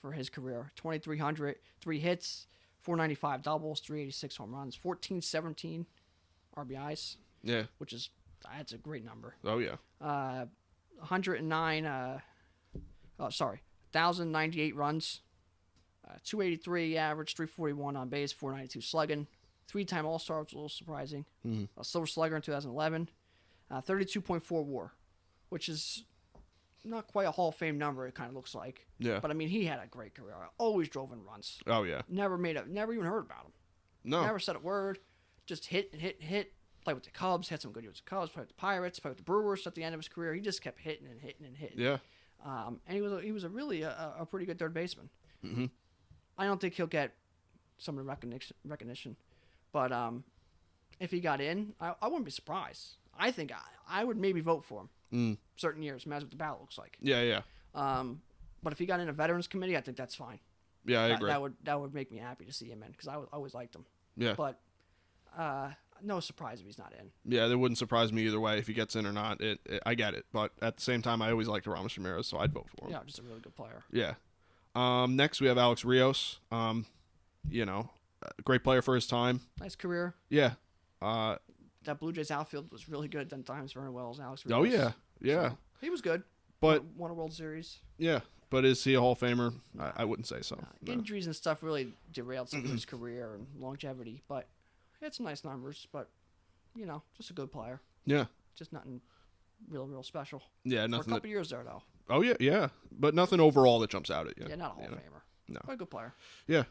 for his career. 2,300, 3 hits, 495 doubles, 386 home runs, 1417 RBIs. Yeah. That's a great number. Oh yeah. 109. 1,098 runs, 283 average, 341 on base, 492 slugging. 3-time All-Star, which was a little surprising. A Silver Slugger in 2011. 32.4 WAR, which is not quite a Hall of Fame number, it kind of looks like. Yeah. But, I mean, he had a great career. Always drove in runs. Oh, yeah. Never even heard about him. No. Never said a word. Just hit. Played with the Cubs. Had some good years with the Cubs. Played with the Pirates. Played with the Brewers at the end of his career. He just kept hitting. Yeah. And he was a really a pretty good third baseman. Mm-hmm. I don't think he'll get some of the recognition. But if he got in, I wouldn't be surprised. I think I would maybe vote for him certain years. Imagine what the ballot looks like. Yeah. But if he got in a Veterans Committee, I think that's fine. Yeah, I agree. That would make me happy to see him in because I always liked him. Yeah. But no surprise if he's not in. Yeah, that wouldn't surprise me either way if he gets in or not. I get it, but at the same time, I always liked Ramos Ramirez, so I'd vote for him. Yeah, just a really good player. Yeah. Next we have Alex Rios. Great player for his time. Nice career. Yeah. That Blue Jays outfield was really good at times very well as Alex Rios. Oh yeah. So, he was good. But won a World Series. Yeah. But is he a Hall of Famer? I wouldn't say so. No. Injuries and stuff really derailed some of his career and longevity, but he had some nice numbers. But just a good player. Yeah. Just nothing real special. Yeah, nothing. For a couple years there though. Oh yeah, but nothing overall that jumps out at you. Yeah, not a Hall of Famer. No. But a good player. Yeah.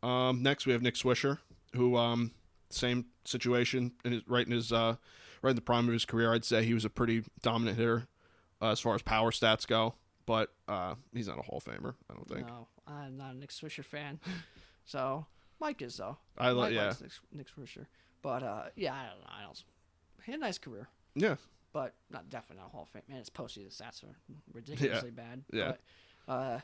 Next we have Nick Swisher, who same situation right in the prime of his career. I'd say he was a pretty dominant hitter as far as power stats go, but he's not a Hall of Famer, I don't think. No, I'm not a Nick Swisher fan. So Mike is though. Mike likes Nick Swisher, but yeah, I don't know. He had a nice career. Yeah. But definitely not a Hall of Fame. Man, his postseason stats are ridiculously bad. Yeah. But,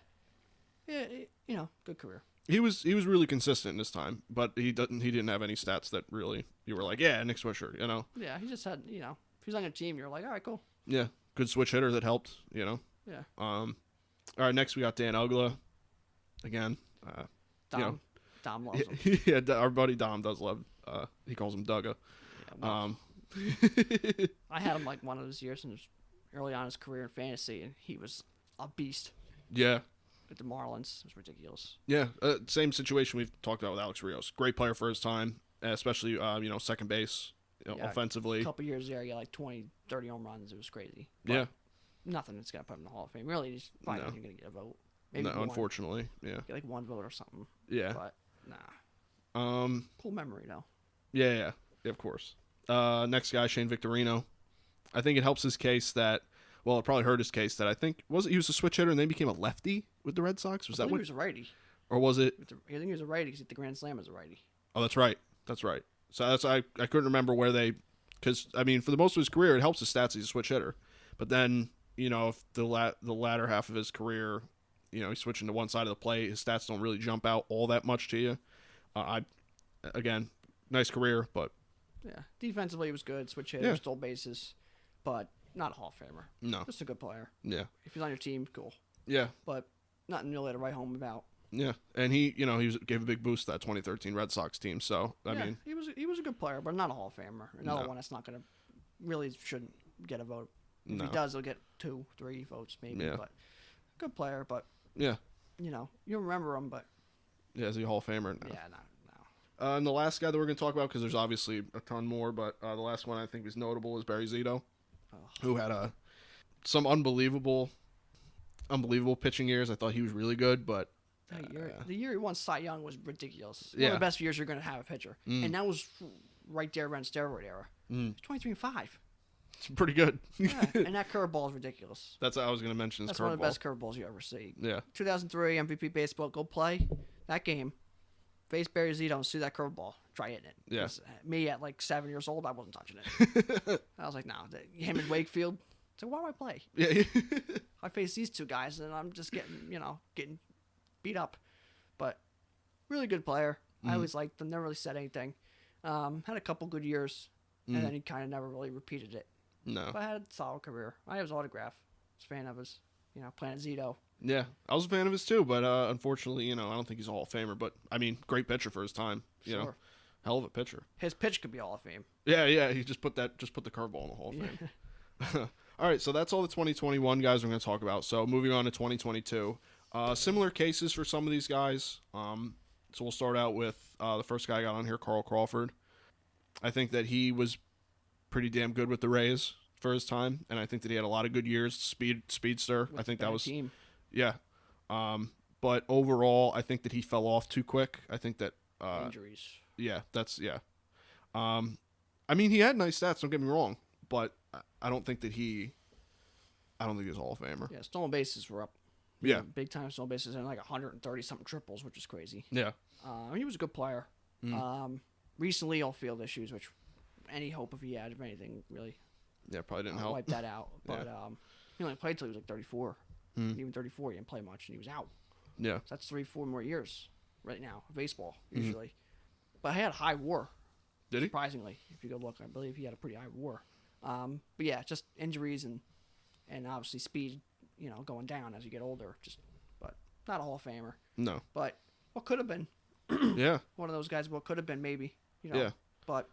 good career. He was really consistent in his time, but he didn't have any stats that really you were like, yeah, Nick Swisher, Yeah, he just had, if he's on your team, you're like, all right, cool. Yeah, good switch hitter that helped, Yeah. All right, next we got Dan Ugla. Again, Dom loves him. Yeah, our buddy Dom does love. He calls him Dugga. Yeah, I had him like one of his years and early on in his career in fantasy, and he was a beast. Yeah. With the Marlins, it was ridiculous. Yeah, same situation we've talked about with Alex Rios. Great player for his time, especially second base, offensively. A couple years there, he had like 20, 30 home runs. It was crazy. But yeah. Nothing that's gonna put him in the Hall of Fame. Really, he's probably not gonna get a vote. Maybe no, unfortunately, yeah. Get like one vote or something. Yeah. But nah. Cool memory though. Yeah, of course. Next guy, Shane Victorino. I think it helps his case that, well, it probably hurt his case that I think, he was a switch hitter and then became a lefty with the Red Sox? I think he was a righty. Or was it? I think he was a righty because he hit the Grand Slam as a righty. Oh, that's right. So I couldn't remember where because, I mean, for the most of his career, it helps his stats he's a switch hitter. But then, if the latter half of his career, he's switching to one side of the plate, his stats don't really jump out all that much to you. Again, nice career, but... Yeah, defensively he was good, switch hitter, stole bases, but not a Hall of Famer. No. Just a good player. Yeah. If he's on your team, cool. Yeah. But nothing really to write home about. Yeah, and he gave a big boost to that 2013 Red Sox team, so, I mean... he was a good player, but not a Hall of Famer. Another one that's not going to... Really shouldn't get a vote. If he does, he'll get 2, 3 votes maybe, but... Good player, but... Yeah. You remember him, but... Yeah, is he a Hall of Famer? No. Yeah, no. And the last guy that we're going to talk about, because there's obviously a ton more, but the last one I think is notable is Barry Zito, who had some unbelievable pitching years. I thought he was really good, but... the year he won Cy Young was ridiculous. Yeah. One of the best years you're going to have a pitcher. And that was right there around steroid era. 23-5. It's pretty good. Yeah, and that curveball is ridiculous. That's what I was going to mention. That's one of the best curveballs you ever see. Yeah. 2003 MVP baseball. Go play that game. Face Barry Zito and see that curveball. Try hitting it. Yeah. Me at like 7 years old, I wasn't touching it. I was like, no. Him in Wakefield. So why do I play? Yeah. I face these two guys and I'm just getting beat up. But really good player. I always liked him. Never really said anything. Had a couple good years, and then he kind of never really repeated it. No. But I had a solid career. I have his autograph. I was a fan of his. Planet Zito. Yeah, I was a fan of his too, but unfortunately, I don't think he's a Hall of Famer. But I mean, great pitcher for his time. You know, hell of a pitcher. His pitch could be Hall of Fame. Yeah. He just put the curveball in the Hall of Fame. All right, so that's all the 2021 guys we're going to talk about. So moving on to 2022, Similar cases for some of these guys. So we'll start out with the first guy I got on here, Carl Crawford. I think that he was pretty damn good with the Rays for his time, and I think that he had a lot of good years. Speedster. With I think that that was team. yeah. But overall, I think that he fell off too quick. I think that Injuries. yeah, that's yeah. I mean, he had nice stats. Don't get me wrong, but I don't think that he. I don't think he was a Hall of Famer. Yeah, stolen bases were up. Yeah. Big time stolen bases and like 130 something triples, which is crazy. Yeah. He was a good player. Recently, all field issues, which any hope if he had of anything really Yeah, probably didn't help. wiped that out. But he only played till he was like 34. Even 34, he didn't play much, and he was out. Yeah. So that's 3-4 more years right now of baseball usually. But he had a high WAR. Did he? Surprisingly, if you go look, I believe he had a pretty high WAR. But yeah, just injuries and obviously speed, going down as you get older. But not a Hall of Famer. No. But what could have been? Yeah. One of those guys. What could have been maybe. Yeah. But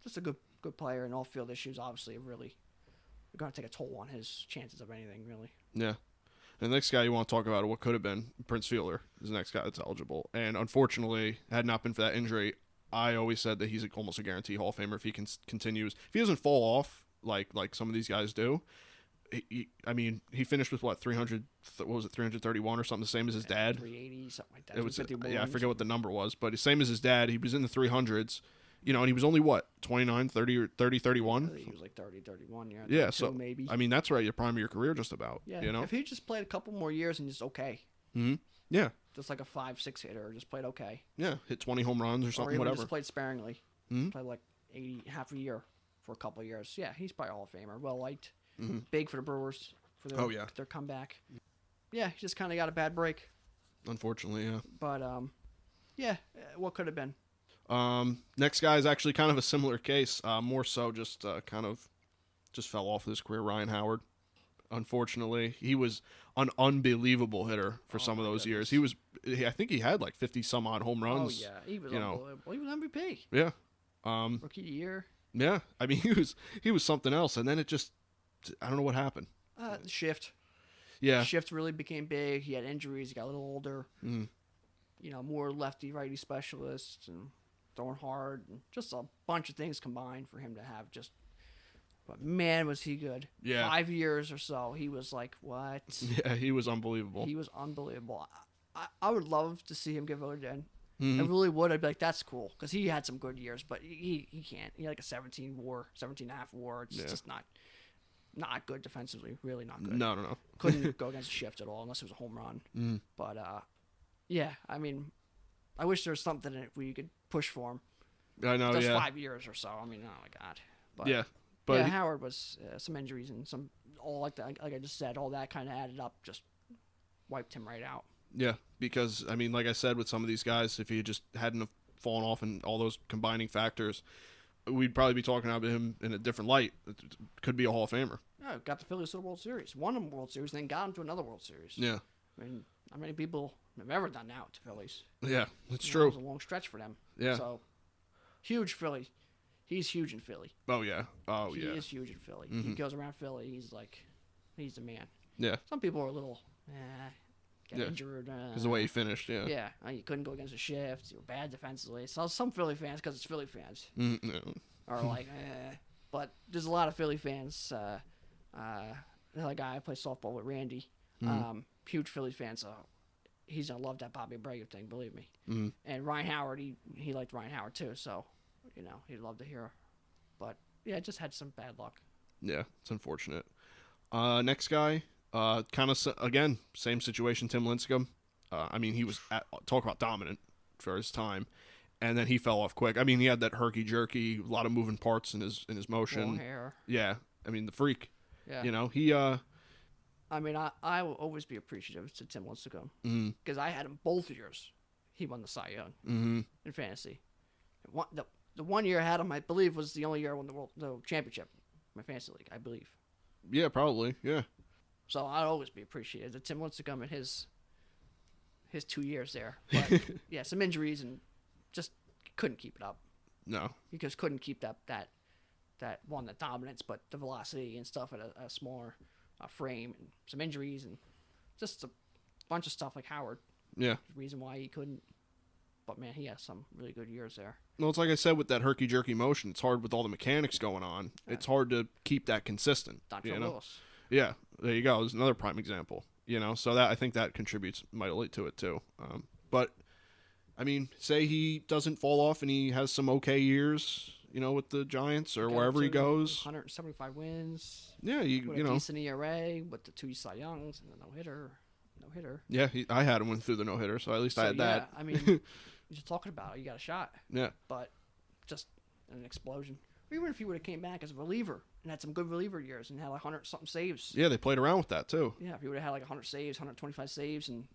just a good player, and all field issues obviously are going to take a toll on his chances of anything really. Yeah. And the next guy you want to talk about, what could have been, Prince Fielder is the next guy that's eligible. And unfortunately, had not been for that injury, I always said that he's almost a guarantee Hall of Famer if he continues. If he doesn't fall off like some of these guys do, he finished with what 300? What was it, 331 or something? The same as his dad. 380, something like that. It was I forget what what the number was, but the same as his dad. He was in the 300s, and he was only what 29, 30, or 30, 31. He was like 30, 31. Yeah, so maybe. I mean, that's right, your prime of your career, just about. Yeah. You know, If he just played a couple more years and just okay. Yeah. Just like a 5-6 hitter, just played okay. Yeah, hit 20 home runs or something, even whatever. Just played sparingly. Played like 80, half a year for a couple of years. Yeah, he's probably a Hall of Famer. Well liked. Big for the Brewers for their comeback. Yeah, he just kind of got a bad break. Unfortunately, yeah. But yeah, what could have been? Next guy is actually kind of a similar case. More so, just kind of just fell off of his career. Ryan Howard. Unfortunately, he was an unbelievable hitter for some of those years. I think he had like 50 some odd home runs. Oh yeah, he was unbelievable. He was MVP. Yeah. Rookie of the year. Yeah, I mean he was something else, and then it just I don't know what happened. The shift. Yeah. The shift really became big. He had injuries. He got a little older. More lefty righty specialists and throwing hard, and just a bunch of things combined for him to have just. But man, was he good. Yeah. 5 years or so, he was like, what? Yeah, he was unbelievable. He was unbelievable. I would love to see him get voted in. Mm-hmm. I really would. I'd be like, that's cool. Because he had some good years, but he can't. He had like a 17 and a half WAR. It's just not good defensively. Really not good. No. Couldn't go against a shift at all unless it was a home run. But, yeah, I mean, I wish there was something in it where you could push for him. I know, Just yeah. 5 years or so. I mean, oh my God. But, yeah. But yeah, Howard was some injuries and some all like that. Like I just said, all that kind of added up, just wiped him right out. Yeah, because I mean, like I said, with some of these guys, if he just hadn't have fallen off and all those combining factors, we'd probably be talking about him in a different light. It could be a Hall of Famer. Yeah, got the Phillies to the World Series, won a World Series, and then got him to another World Series. Yeah. I mean, how many people have ever done that to Phillies? Yeah, it's It true. was a long stretch for them. Yeah. So, huge Philly. He's huge in Philly. Oh yeah. He is huge in Philly. He goes around Philly. He's the man. Yeah. Some people are a little, got injured. Because the way he finished, yeah. Yeah, you couldn't go against a shift. You were bad defensively. So some Philly fans, because it's Philly fans, No. are like, But there's a lot of Philly fans. Another guy I play softball with, Randy, huge Philly fan, so he's gonna love that Bobby Abreu thing, believe me. And Ryan Howard, he liked Ryan Howard too, so he'd love to hear. But yeah, just had some bad luck. Yeah, it's unfortunate. Next guy, kind of again same situation. Tim Lincecum. I mean, he was talk about dominant for his time, and then he fell off quick. I mean, he had that herky jerky, a lot of moving parts in his motion. Long hair. Yeah, I mean the freak. Yeah. He. I mean, I will always be appreciative to Tim Lincecum because I had him both years. He won the Cy Young in fantasy. The 1 year I had him, I believe, was the only year I won the championship, my fantasy league, I believe. Yeah, probably. Yeah. So I'd always be appreciative that Tim Lincecum in his 2 years there. But yeah, some injuries and just couldn't keep it up. No. Because couldn't keep that dominance, but the velocity and stuff at a smaller frame, and some injuries and just a bunch of stuff like Howard. Yeah. The reason why he couldn't. But, man, he has some really good years there. Well, it's like I said with that herky-jerky motion. It's hard with all the mechanics going on. Yeah. It's hard to keep that consistent. Dr. Lewis. Yeah, there you go. There's another prime example. So that I think that contributes mightily to it, too. But, I mean, say he doesn't fall off and he has some okay years, with the Giants or wherever he goes. 175 wins. Yeah, you know. Decent ERA with the 2 Cy Youngs and the no-hitter. Yeah, I had him win through the no-hitter, so at least I had that. I mean, you're talking about it. You got a shot. Yeah. But just an explosion. Even if he would have came back as a reliever and had some good reliever years and had like 100-something saves. Yeah, they played around with that, too. Yeah, if he would have had like 100 saves, 125 saves, and,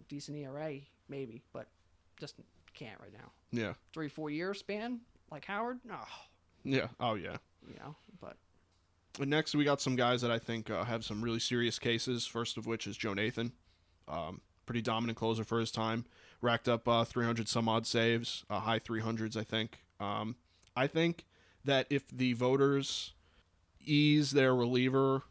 decent ERA, maybe. But just can't right now. Yeah. 3-4 year span like Howard? No. Yeah. Oh, yeah. But... And next, we got some guys that I think have some really serious cases, first of which is Joe Nathan. Pretty dominant closer for his time. Racked up 300-some-odd saves, high 300s, I think. I think that if the voters ease their reliever,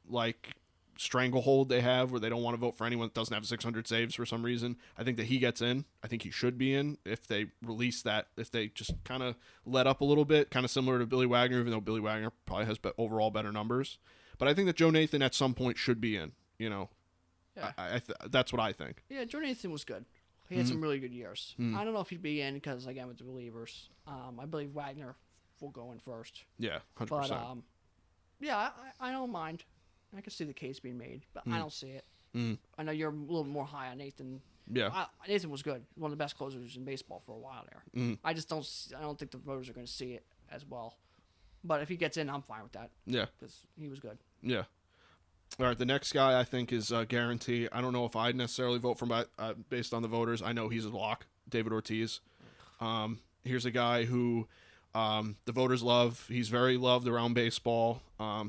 like, stranglehold they have where they don't want to vote for anyone that doesn't have 600 saves for some reason, I think that he gets in. I think he should be in if they release that, if they just kind of let up a little bit, kind of similar to Billy Wagner, even though Billy Wagner probably has overall better numbers. But I think that Joe Nathan at some point should be in, Yeah. That's what I think. Yeah, Joe Nathan was good. He had some really good years. I don't know if he'd be in because, again, with the relievers, I believe Wagner will go in first. Yeah, 100%. But, yeah, I don't mind. I can see the case being made, but I don't see it. I know you're a little more high on Nathan. Yeah. Nathan was good. One of the best closers in baseball for a while there. I just don't think the voters are going to see it as well. But if he gets in, I'm fine with that. Yeah. Because he was good. Yeah. All right, the next guy I think is a guarantee. I don't know if I'd necessarily vote for him based on the voters. I know he's a lock, David Ortiz. Here's a guy who the voters love. He's very loved around baseball.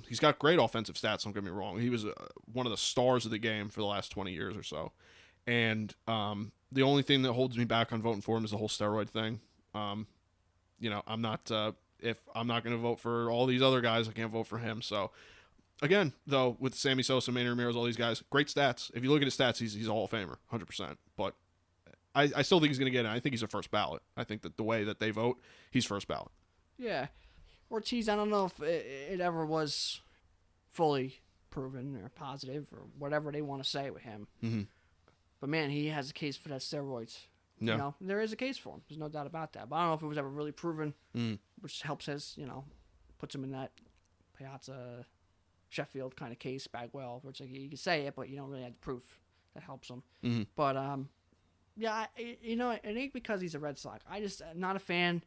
He's got great offensive stats, don't get me wrong. He was one of the stars of the game for the last 20 years or so. And the only thing that holds me back on voting for him is the whole steroid thing. I'm not if I'm not going to vote for all these other guys, I can't vote for him. So, again, though, with Sammy Sosa, Manny Ramirez, all these guys, great stats. If you look at his stats, he's a Hall of Famer, 100%. But I still think he's going to get in. I think he's a first ballot. I think that the way that they vote, he's first ballot. Yeah. Ortiz, I don't know if it ever was fully proven or positive or whatever they want to say with him. Mm-hmm. But, man, he has a case for that steroids. Yeah. There is a case for him. There's no doubt about that. But I don't know if it was ever really proven, which helps puts him in that Piazza, Sheffield kind of case, Bagwell, where it's like you can say it, but you don't really have the proof that helps him. Mm-hmm. But, yeah, it ain't because he's a Red Sox. I'm not a fan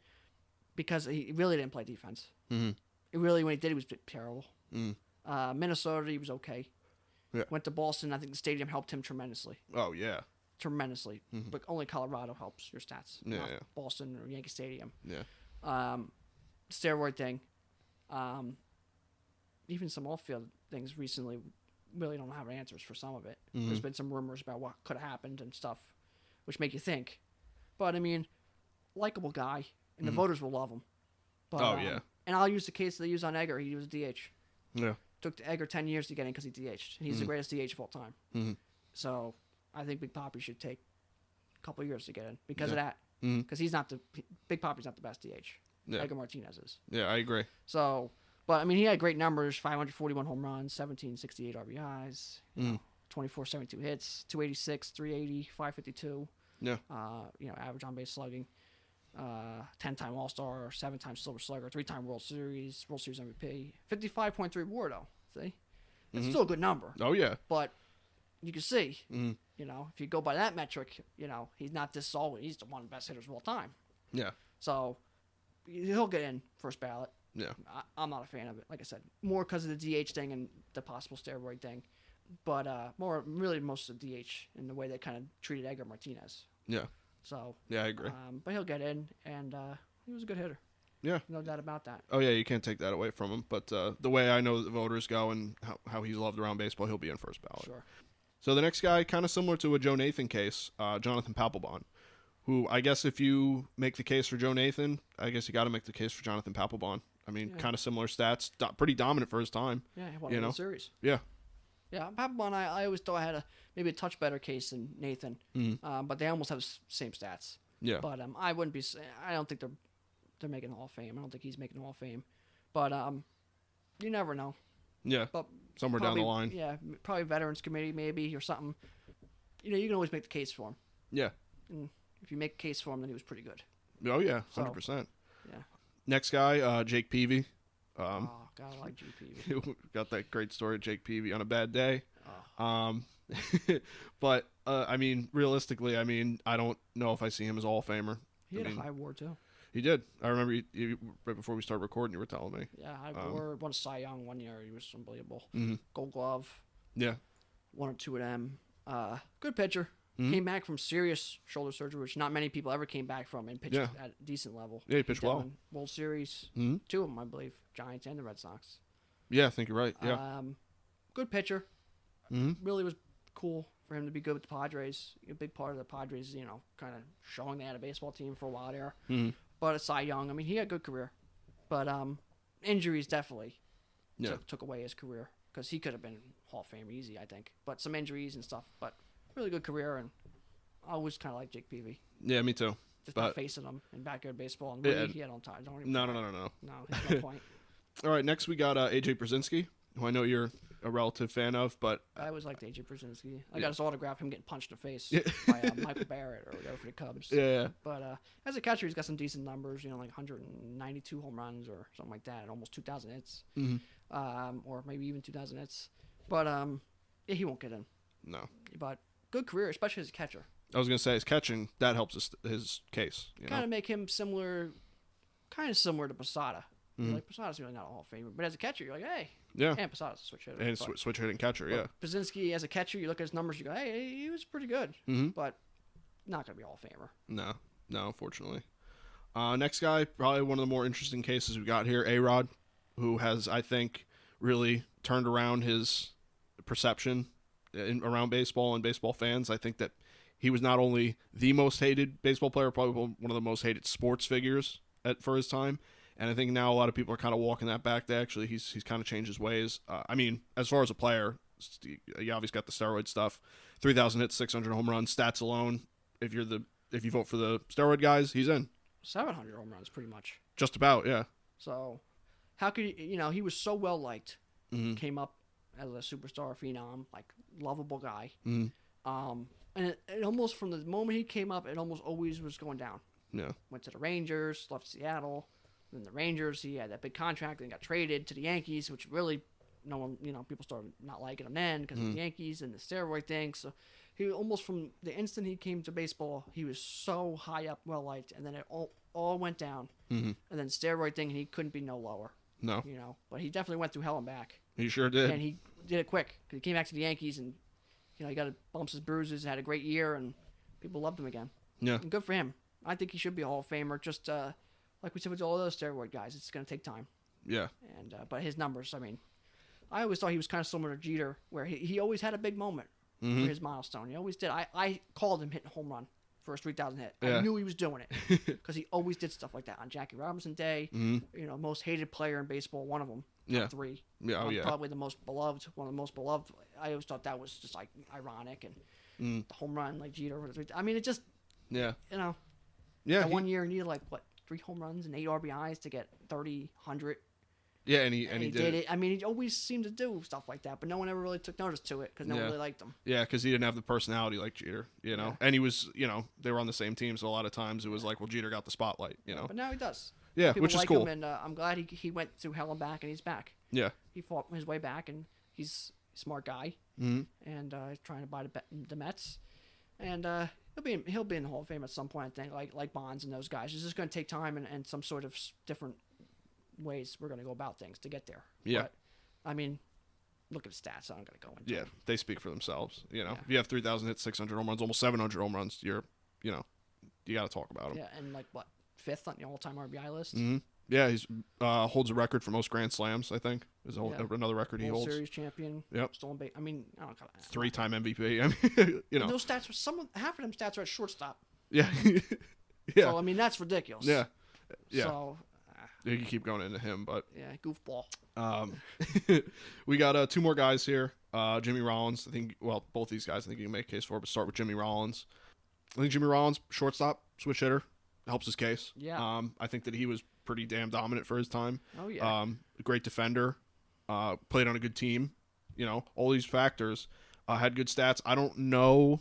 because he really didn't play defense. Mm-hmm. It really, when he did, he was terrible. Mm. Minnesota, he was okay. Yeah. Went to Boston. I think the stadium helped him tremendously. Oh, yeah. Tremendously. But only Colorado helps your stats. Yeah, not yeah. Boston or Yankee Stadium. Yeah. Steroid thing. Even some off-field things recently really don't have answers for some of it. Mm-hmm. There's been some rumors about what could have happened and stuff, which make you think. But, I mean, likable guy, and the voters will love him. But, yeah. And I'll use the case they use on Egger. He was a DH. Yeah. Took Egger 10 years to get in because he DH'd. And he's the greatest DH of all time. Mm-hmm. So I think Big Papi should take a couple years to get in because of that. Mm-hmm. Because Big Papi's not the best DH. Yeah. Edgar Martinez is. Yeah, I agree. So, but I mean, he had great numbers: 541 home runs, 1768 RBIs, 2472 hits, 286, 380, 552. Yeah. Average on base slugging, 10-time All-Star, 7-time Silver Slugger, 3-time World Series MVP, 55.3 WAR though. See, it's still a good number. Oh yeah. But you can see, if you go by that metric, he's not this solid. He's one of the best hitters of all time. Yeah. So he'll get in first ballot. Yeah. I'm not a fan of it. Like I said, more because of the DH thing and the possible steroid thing, but most of the DH and the way they kind of treated Edgar Martinez. Yeah. So. Yeah, I agree. But he'll get in, and he was a good hitter. Yeah. No doubt about that. Oh, yeah, you can't take that away from him. But the way I know the voters go and how he's loved around baseball, he'll be in first ballot. Sure. So the next guy, kind of similar to a Joe Nathan case, Jonathan Papelbon, who I guess if you make the case for Joe Nathan, I guess you got to make the case for Jonathan Papelbon. I mean, kind of similar stats, pretty dominant for his time. Yeah, he won a World Series. Yeah. Yeah, Papelbon, I always thought I had maybe a touch better case than Nathan, but they almost have the same stats. Yeah. But I wouldn't be. I don't think they're making Hall of Fame. I don't think he's making Hall of Fame. But you never know. Yeah. But Somewhere probably, down the line. Yeah, probably Veterans Committee maybe or something. You know, you can always make the case for him. Yeah. And if you make a case for him, then he was pretty good. Oh yeah, 100%. So, yeah. Next guy, Jake Peavy. Oh God, I like GP. Got that great story of Jake Peavy on a bad day. Oh. But I mean, realistically, I mean, I don't know if I see him as a Hall of Famer. He had a high WAR too. He did. I remember right before we started recording, you were telling me. Yeah, high WAR. Won Cy Young 1 year. He was unbelievable. Mm-hmm. Gold Glove. Yeah. 1 or 2 of them. Good pitcher. Mm-hmm. Came back from serious shoulder surgery, which not many people ever came back from, and pitched at a decent level. Yeah, he pitched well. World Series, 2 of them, I believe, Giants and the Red Sox. Yeah, I think you're right. Yeah. Good pitcher. Mm-hmm. Really was cool for him to be good with the Padres. A big part of the Padres, kind of showing they had a baseball team for a while there. Mm-hmm. But Cy Young, I mean, he had a good career. But injuries definitely took away his career because he could have been Hall of Fame easy, I think. But some injuries and stuff. But really good career, and I always kind of like Jake Peavy. Yeah, me too. Just not facing him in backyard baseball. And what he had on time. No, there's no point. All right, next we got AJ Brzezinski, who I know you're a relative fan of, but I always liked AJ Brzezinski. I got his autograph, him getting punched in the face by Michael Barrett or whatever for the Cubs. Yeah. But as a catcher, he's got some decent numbers. Like 192 home runs or something like that, and almost 2,000 hits, or maybe even 2,000 hits. But he won't get in. No. But good career, especially as a catcher. I was gonna say his catching that helps his case. Kind of make him similar to Posada. Like Posada's really not a Hall of Famer, but as a catcher, you're like, hey, and Posada's a switch hitter. And switch hitting catcher, yeah. Brzezinski as a catcher, you look at his numbers, you go, hey, he was pretty good, but not gonna be a Hall of Famer. No, unfortunately. Next guy, probably one of the more interesting cases we got here, A-Rod, who has, I think, really turned around his perception around baseball and baseball fans. I think that he was not only the most hated baseball player, probably one of the most hated sports figures for his time. And I think now a lot of people are kind of walking that back. Actually, he's kind of changed his ways. I mean, as far as a player, you obviously got the steroid stuff, 3,000 hits, 600 home runs, stats alone. If you vote for the steroid guys, he's in. 700 home runs, pretty much. Just about, yeah. So, how could he was so well liked. Came up as a superstar phenom, like lovable guy. And it almost from the moment he came up, it almost always was going down. Yeah. Went to the Rangers, left Seattle. Then the Rangers, he had that big contract, then got traded to the Yankees, which really no one, people started not liking him then because of the Yankees and the steroid thing. So he almost from the instant he came to baseball, he was so high up, well liked, and then it all went down. And then steroid thing, and he couldn't be no lower. No. But he definitely went through hell and back. He sure did. And he did it quick because he came back to the Yankees and he got bumps and bruises, had a great year, and people loved him again. Yeah. And good for him. I think he should be a Hall of Famer. Just like we said with all those steroid guys, it's going to take time. Yeah. And but his numbers, I mean, I always thought he was kind of similar to Jeter, where he always had a big moment for his milestone. He always did. I called him hitting a home run for his 3,000 hit. Yeah. I knew he was doing it because he always did stuff like that on Jackie Robinson Day. Most hated player in baseball, one of them. Top 3. Yeah. Probably the most beloved, one of the most beloved. I always thought that was just like ironic and the home run like Jeter. I mean, it just Yeah. Yeah. That 1 year he needed 3 home runs and 8 RBIs to get 30, 100. Yeah, and he did it. I mean, he always seemed to do stuff like that, but no one ever really took notice to it because no one really liked him. Yeah, because he didn't have the personality like Jeter, Yeah. And he was, they were on the same team, so a lot of times it was like, well, Jeter got the spotlight, But now he does. Yeah, People which is like cool. him, and I'm glad he went through hell and back, and he's back. Yeah. He fought his way back, and he's a smart guy, and he's trying to buy the Mets, and he'll be in the Hall of Fame at some point, I think, like Bonds and those guys. It's just going to take time and some sort of different ways we're going to go about things to get there. Yeah. But, I mean, look at the stats. I'm going to go into. Yeah, they speak for themselves. If you have 3,000 hits, 600 home runs, almost 700 home runs, you got to talk about them. Yeah, and 5th on the all-time RBI list. Yeah, he's holds a record for most Grand Slams. I think is another record he World holds. Series champion. Yep. Stolen base. I mean, I don't know. 3-time MVP. I mean, those stats are half of them stats are at shortstop. Yeah. Yeah. So I mean, that's ridiculous. Yeah. Yeah. So. You can keep going into him, but yeah, goofball. We got 2 more guys here. Jimmy Rollins. I think, well, both these guys I think you can make a case for, but start with Jimmy Rollins. I think Jimmy Rollins, shortstop, switch hitter, helps his case. Yeah. I think that he was pretty damn dominant for his time. Oh, yeah. A great defender, played on a good team. You know, all these factors. Had good stats. I don't know.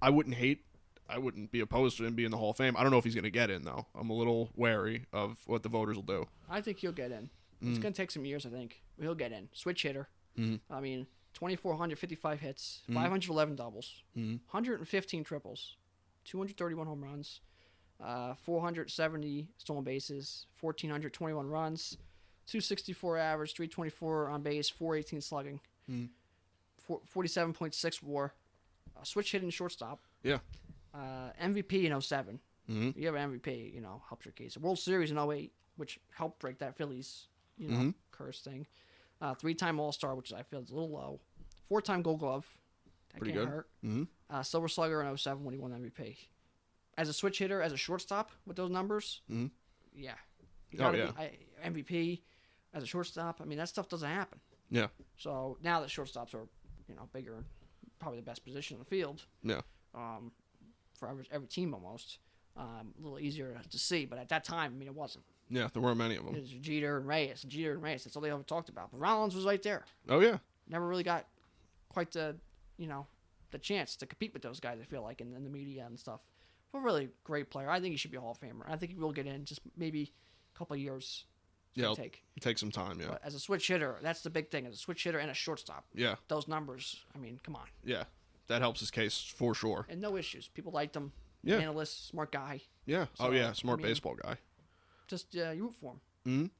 I wouldn't be opposed to him being in the Hall of Fame. I don't know if he's going to get in, though. I'm a little wary of what the voters will do. I think he'll get in. It's going to take some years, I think. But he'll get in. Switch hitter. I mean, 2,455 hits, 511 doubles, 115 triples, 231 home runs, 470 stolen bases, 1,421 runs, 264 average, 324 on base, 418 slugging, 47.6 WAR, switch hitting shortstop. Yeah. MVP in 07. You have an MVP, helps your case. A World Series in 08, which helped break that Phillies, curse thing. 3-time All-Star, which I feel is a little low. 4-time Gold Glove. That Pretty can't good. hurt. Silver Slugger in 07 when he won MVP. As a switch hitter, as a shortstop with those numbers, yeah. You gotta be MVP as a shortstop. I mean, that stuff doesn't happen. Yeah. So now that shortstops are, bigger, probably the best position in the field. Yeah. For every team almost. A little easier to see, but at that time, I mean, it wasn't. Yeah, there weren't many of them. It was Jeter and Reyes. That's all they ever talked about. But Rollins was right there. Oh, yeah. Never really got quite the chance to compete with those guys, I feel like, in the media and stuff. But really great player. I think he should be a Hall of Famer. I think he will get in, just maybe a couple of years. Yeah, it'll take some time, yeah. But as a switch hitter, that's the big thing. As a switch hitter and a shortstop. Yeah. Those numbers, I mean, come on. Yeah. That helps his case for sure. And no issues. People liked him. Yeah. Analyst, smart guy. Yeah. So, smart baseball guy. Just you root for him.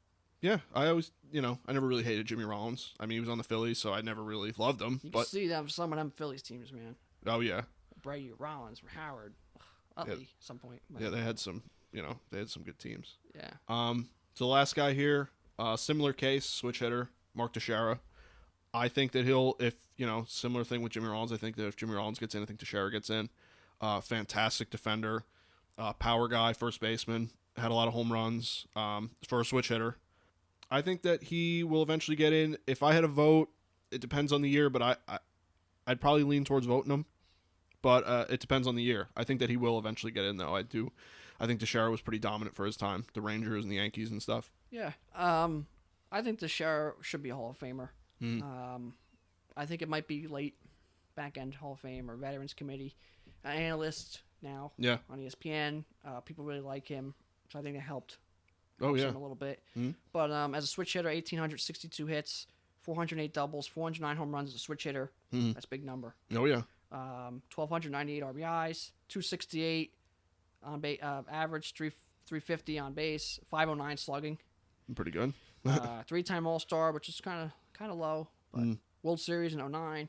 Yeah, I always, I never really hated Jimmy Rollins. I mean, he was on the Phillies, so I never really loved him. You can see some of them Phillies teams, man. Oh, yeah. Brady, Rollins, Howard, Utley at some point. But. Yeah, they had some good teams. Yeah. So the last guy here, similar case, switch hitter, Mark Teixeira. I think that similar thing with Jimmy Rollins. I think that if Jimmy Rollins gets in, I think Teixeira gets in. Fantastic defender, power guy, first baseman, had a lot of home runs for a switch hitter. I think that he will eventually get in. If I had a vote, it depends on the year, but I'd probably lean towards voting him. But it depends on the year. I think that he will eventually get in, though. I do. I think Teixeira was pretty dominant for his time, the Rangers and the Yankees and stuff. Yeah. I think Teixeira should be a Hall of Famer. I think it might be late back-end Hall of Fame or Veterans Committee. Analyst now on ESPN. People really like him, so I think it helped him a little bit. But as a switch hitter, 1,862 hits, 408 doubles, 409 home runs as a switch hitter. That's a big number. Oh, yeah. 1,298 RBIs, 268 on average, 350 on base, 509 slugging. Pretty good. 3-time All-Star, which is kind of low, but World Series in 09,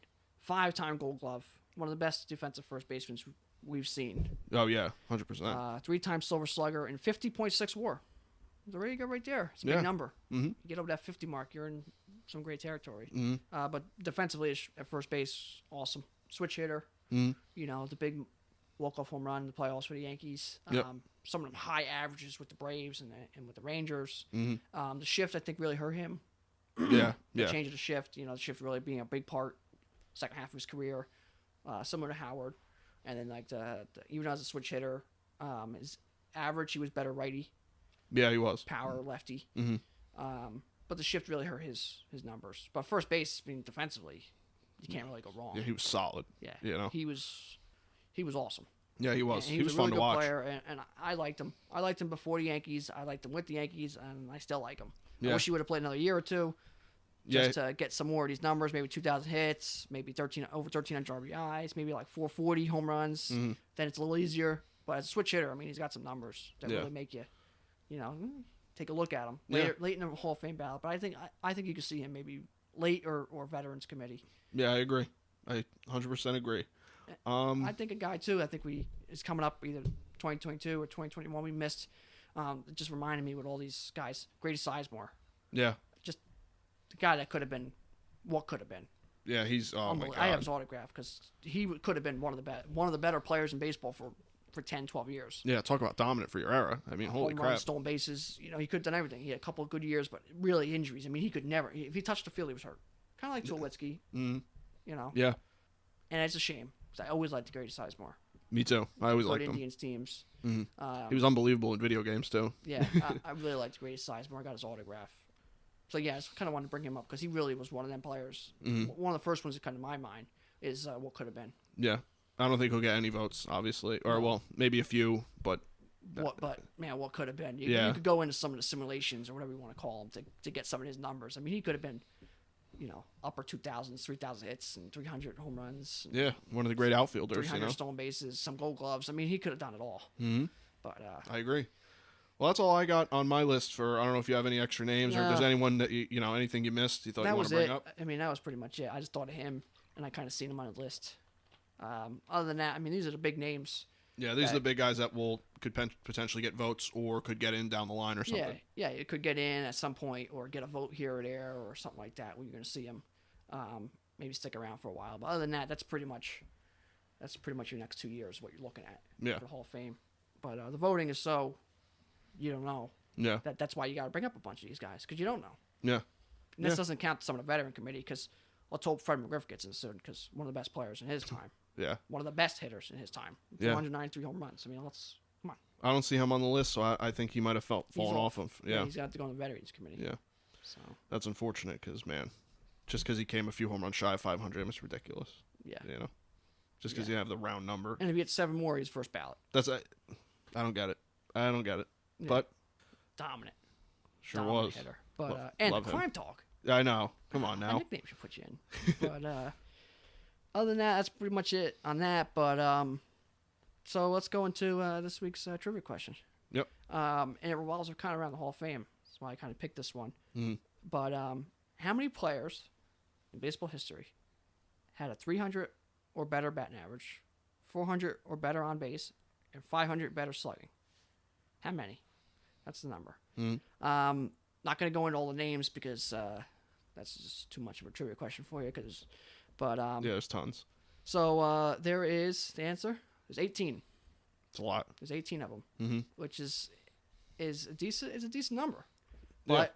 5-time Gold Glove, one of the best defensive first basemen we've seen. Oh, yeah, 100%. 3-time Silver Slugger and 50.6 WAR. There you go right there. It's a big number. You get over that 50 mark, you're in some great territory. But defensively at first base, awesome. Switch hitter. The big walk-off home run in the playoffs for the Yankees. Some of them high averages with the Braves and with the Rangers. The shift, I think, really hurt him. The change of the shift. The shift really being a big part second half of his career. Similar to Howard. And then, even as a switch hitter, his average, he was better righty. Yeah, he was. Power, lefty. But the shift really hurt his numbers. But first base, defensively, you can't really go wrong. Yeah, he was solid. Yeah. He was awesome. Yeah, he was. He was fun a really to good watch. player, and I liked him. I liked him before the Yankees. I liked him with the Yankees, and I still like him. Yeah. I wish he would have played another year or two just to get some more of these numbers, maybe 2,000 hits, maybe over 1,300 RBIs, maybe like 440 home runs. Then it's a little easier. But as a switch hitter, he's got some numbers that really make you, take a look at him late in the Hall of Fame ballot. But I think you can see him maybe late or Veterans Committee. Yeah, I agree. I 100% agree. I think a guy too. I think is coming up either 2022 or 2021. We missed. It just reminded me with all these guys. Grady Sizemore. Yeah. Just the guy that could have been, what could have been. Yeah, he's. Oh my God. I have his autograph because he could have been one of the better players in baseball for 10, 12 years. Yeah, talk about dominant for your era. Holy home crap. Runs, stolen bases. He could have done everything. He had a couple of good years, but really injuries. He could never. If he touched the field, he was hurt. Kind of like Tulowitzki, Mm-hmm. you know. Yeah. And it's a shame because I always liked Grady Sizemore. Me too. I always liked him. Indians teams. Mm-hmm. He was unbelievable in video games too. Yeah, I really liked Grady Sizemore. I got his autograph. So yeah, I just kind of wanted to bring him up because he really was one of them players. Mm-hmm. One of the first ones that come to my mind is what could have been. Yeah. I don't think he'll get any votes, obviously. Or, well, maybe a few, but... What could have been? You could go into some of the simulations or whatever you want to call them to get some of his numbers. I mean, he could have been, upper 2,000s, 3,000 hits, and 300 home runs. Yeah, one of the great outfielders, 300 stolen bases, some gold gloves. I mean, he could have done it all. Mm-hmm. But I agree. Well, that's all I got on my list for... I don't know if you have any extra names or if there's anyone that, anything you missed you thought you want to bring up. I mean, that was pretty much it. I just thought of him, and I kind of seen him on the list. Other than that, I mean, these are the big names. Yeah, these are the big guys that could potentially get votes or could get in down the line or something. Yeah, it could get in at some point or get a vote here or there or something like that when you're going to see him. Maybe stick around for a while. But other than that, that's pretty much your next 2 years, what you're looking at for the Hall of Fame. But the voting is so you don't know. Yeah. That's why you got to bring up a bunch of these guys because you don't know. Yeah. And this doesn't count some of the veteran committee because let's hope Fred McGriff gets in soon because one of the best players in his time. Yeah. One of the best hitters in his time. 493 home runs. I mean, come on. I don't see him on the list, so I think he might have fallen off of. Yeah. He's got to go on the veterans committee. Yeah. So that's unfortunate because, man, just because he came a few home runs shy of 500, it's ridiculous. Yeah. Just because you have the round number. And if he gets 7 more, he's first ballot. I don't get it. Yeah. But dominant. Sure dominant was. Hitter. But and the crime talk. I know. Come on now. My nickname should put you in. But other than that, that's pretty much it on that. But so let's go into this week's trivia question. Yep. And it revolves kind of around the Hall of Fame. That's why I kind of picked this one. Mm-hmm. But how many players in baseball history had a 300 or better batting average, 400 or better on base, and 500 better slugging? How many? That's the number. Mm-hmm. Not going to go into all the names because that's just too much of a trivia question for you. But there's tons. So there is the answer. There's 18. It's a lot. There's 18 of them, mm-hmm. which is a decent number. But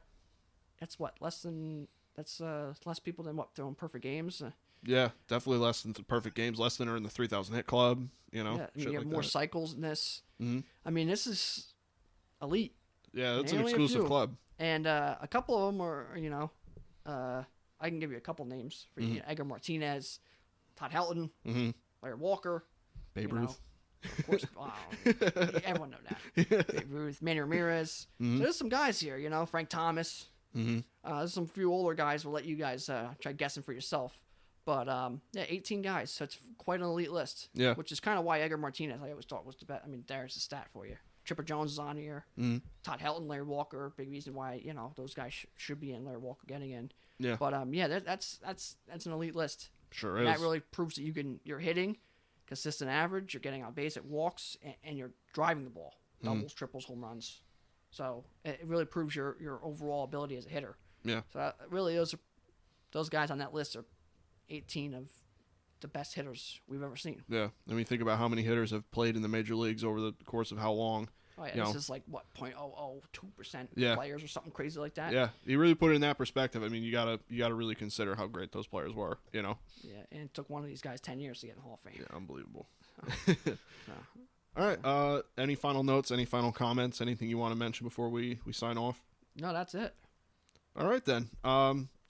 that's less people than throwing perfect games. Yeah, definitely less than perfect games. Less than are in the 3,000 hit club. Yeah, I mean, you have more cycles in this. Mm-hmm. I mean, this is elite. Yeah, that's an exclusive club. And a couple of them are, I can give you a couple names for mm-hmm. Edgar Martinez, Todd Helton, mm-hmm. Larry Walker, Babe Ruth. Of course, everyone know that. Babe Ruth, Manny Ramirez. Mm-hmm. So there's some guys here, Frank Thomas. Mm-hmm. There's some few older guys. We'll let you guys try guessing for yourself. But 18 guys, so it's quite an elite list. Yeah. Which is kind of why Edgar Martinez, I always thought was the best. I mean, there's the stat for you. Chipper Jones is on here. Mm-hmm. Todd Helton, Larry Walker, big reason why those guys should be in. Larry Walker getting in. Yeah. But that's an elite list. Sure and is. that really proves that you're hitting consistent average. You're getting on base at walks, and you're driving the ball, doubles, triples, home runs. So it really proves your overall ability as a hitter. Yeah. So really, those guys on that list are 18 of the best hitters we've ever seen. Yeah. I mean, think about how many hitters have played in the major leagues over the course of how long. Oh, yeah. This is like, 0.002% players or something crazy like that? Yeah. You really put it in that perspective. I mean, you gotta really consider how great those players were, Yeah, and it took one of these guys 10 years to get in the Hall of Fame. Yeah, unbelievable. All right. Any final notes, any final comments, anything you want to mention before we sign off? No, that's it. All right, then.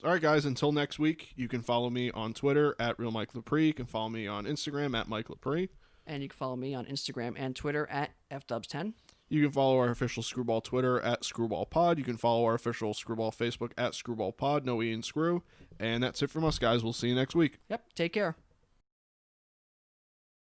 All right, guys, until next week, you can follow me on Twitter at RealMikeLepre. You can follow me on Instagram at MikeLepre. And you can follow me on Instagram and Twitter at FDubs10. You can follow our official Screwball Twitter at ScrewballPod. You can follow our official Screwball Facebook at ScrewballPod. No E and Screw. And that's it from us, guys. We'll see you next week. Yep, take care.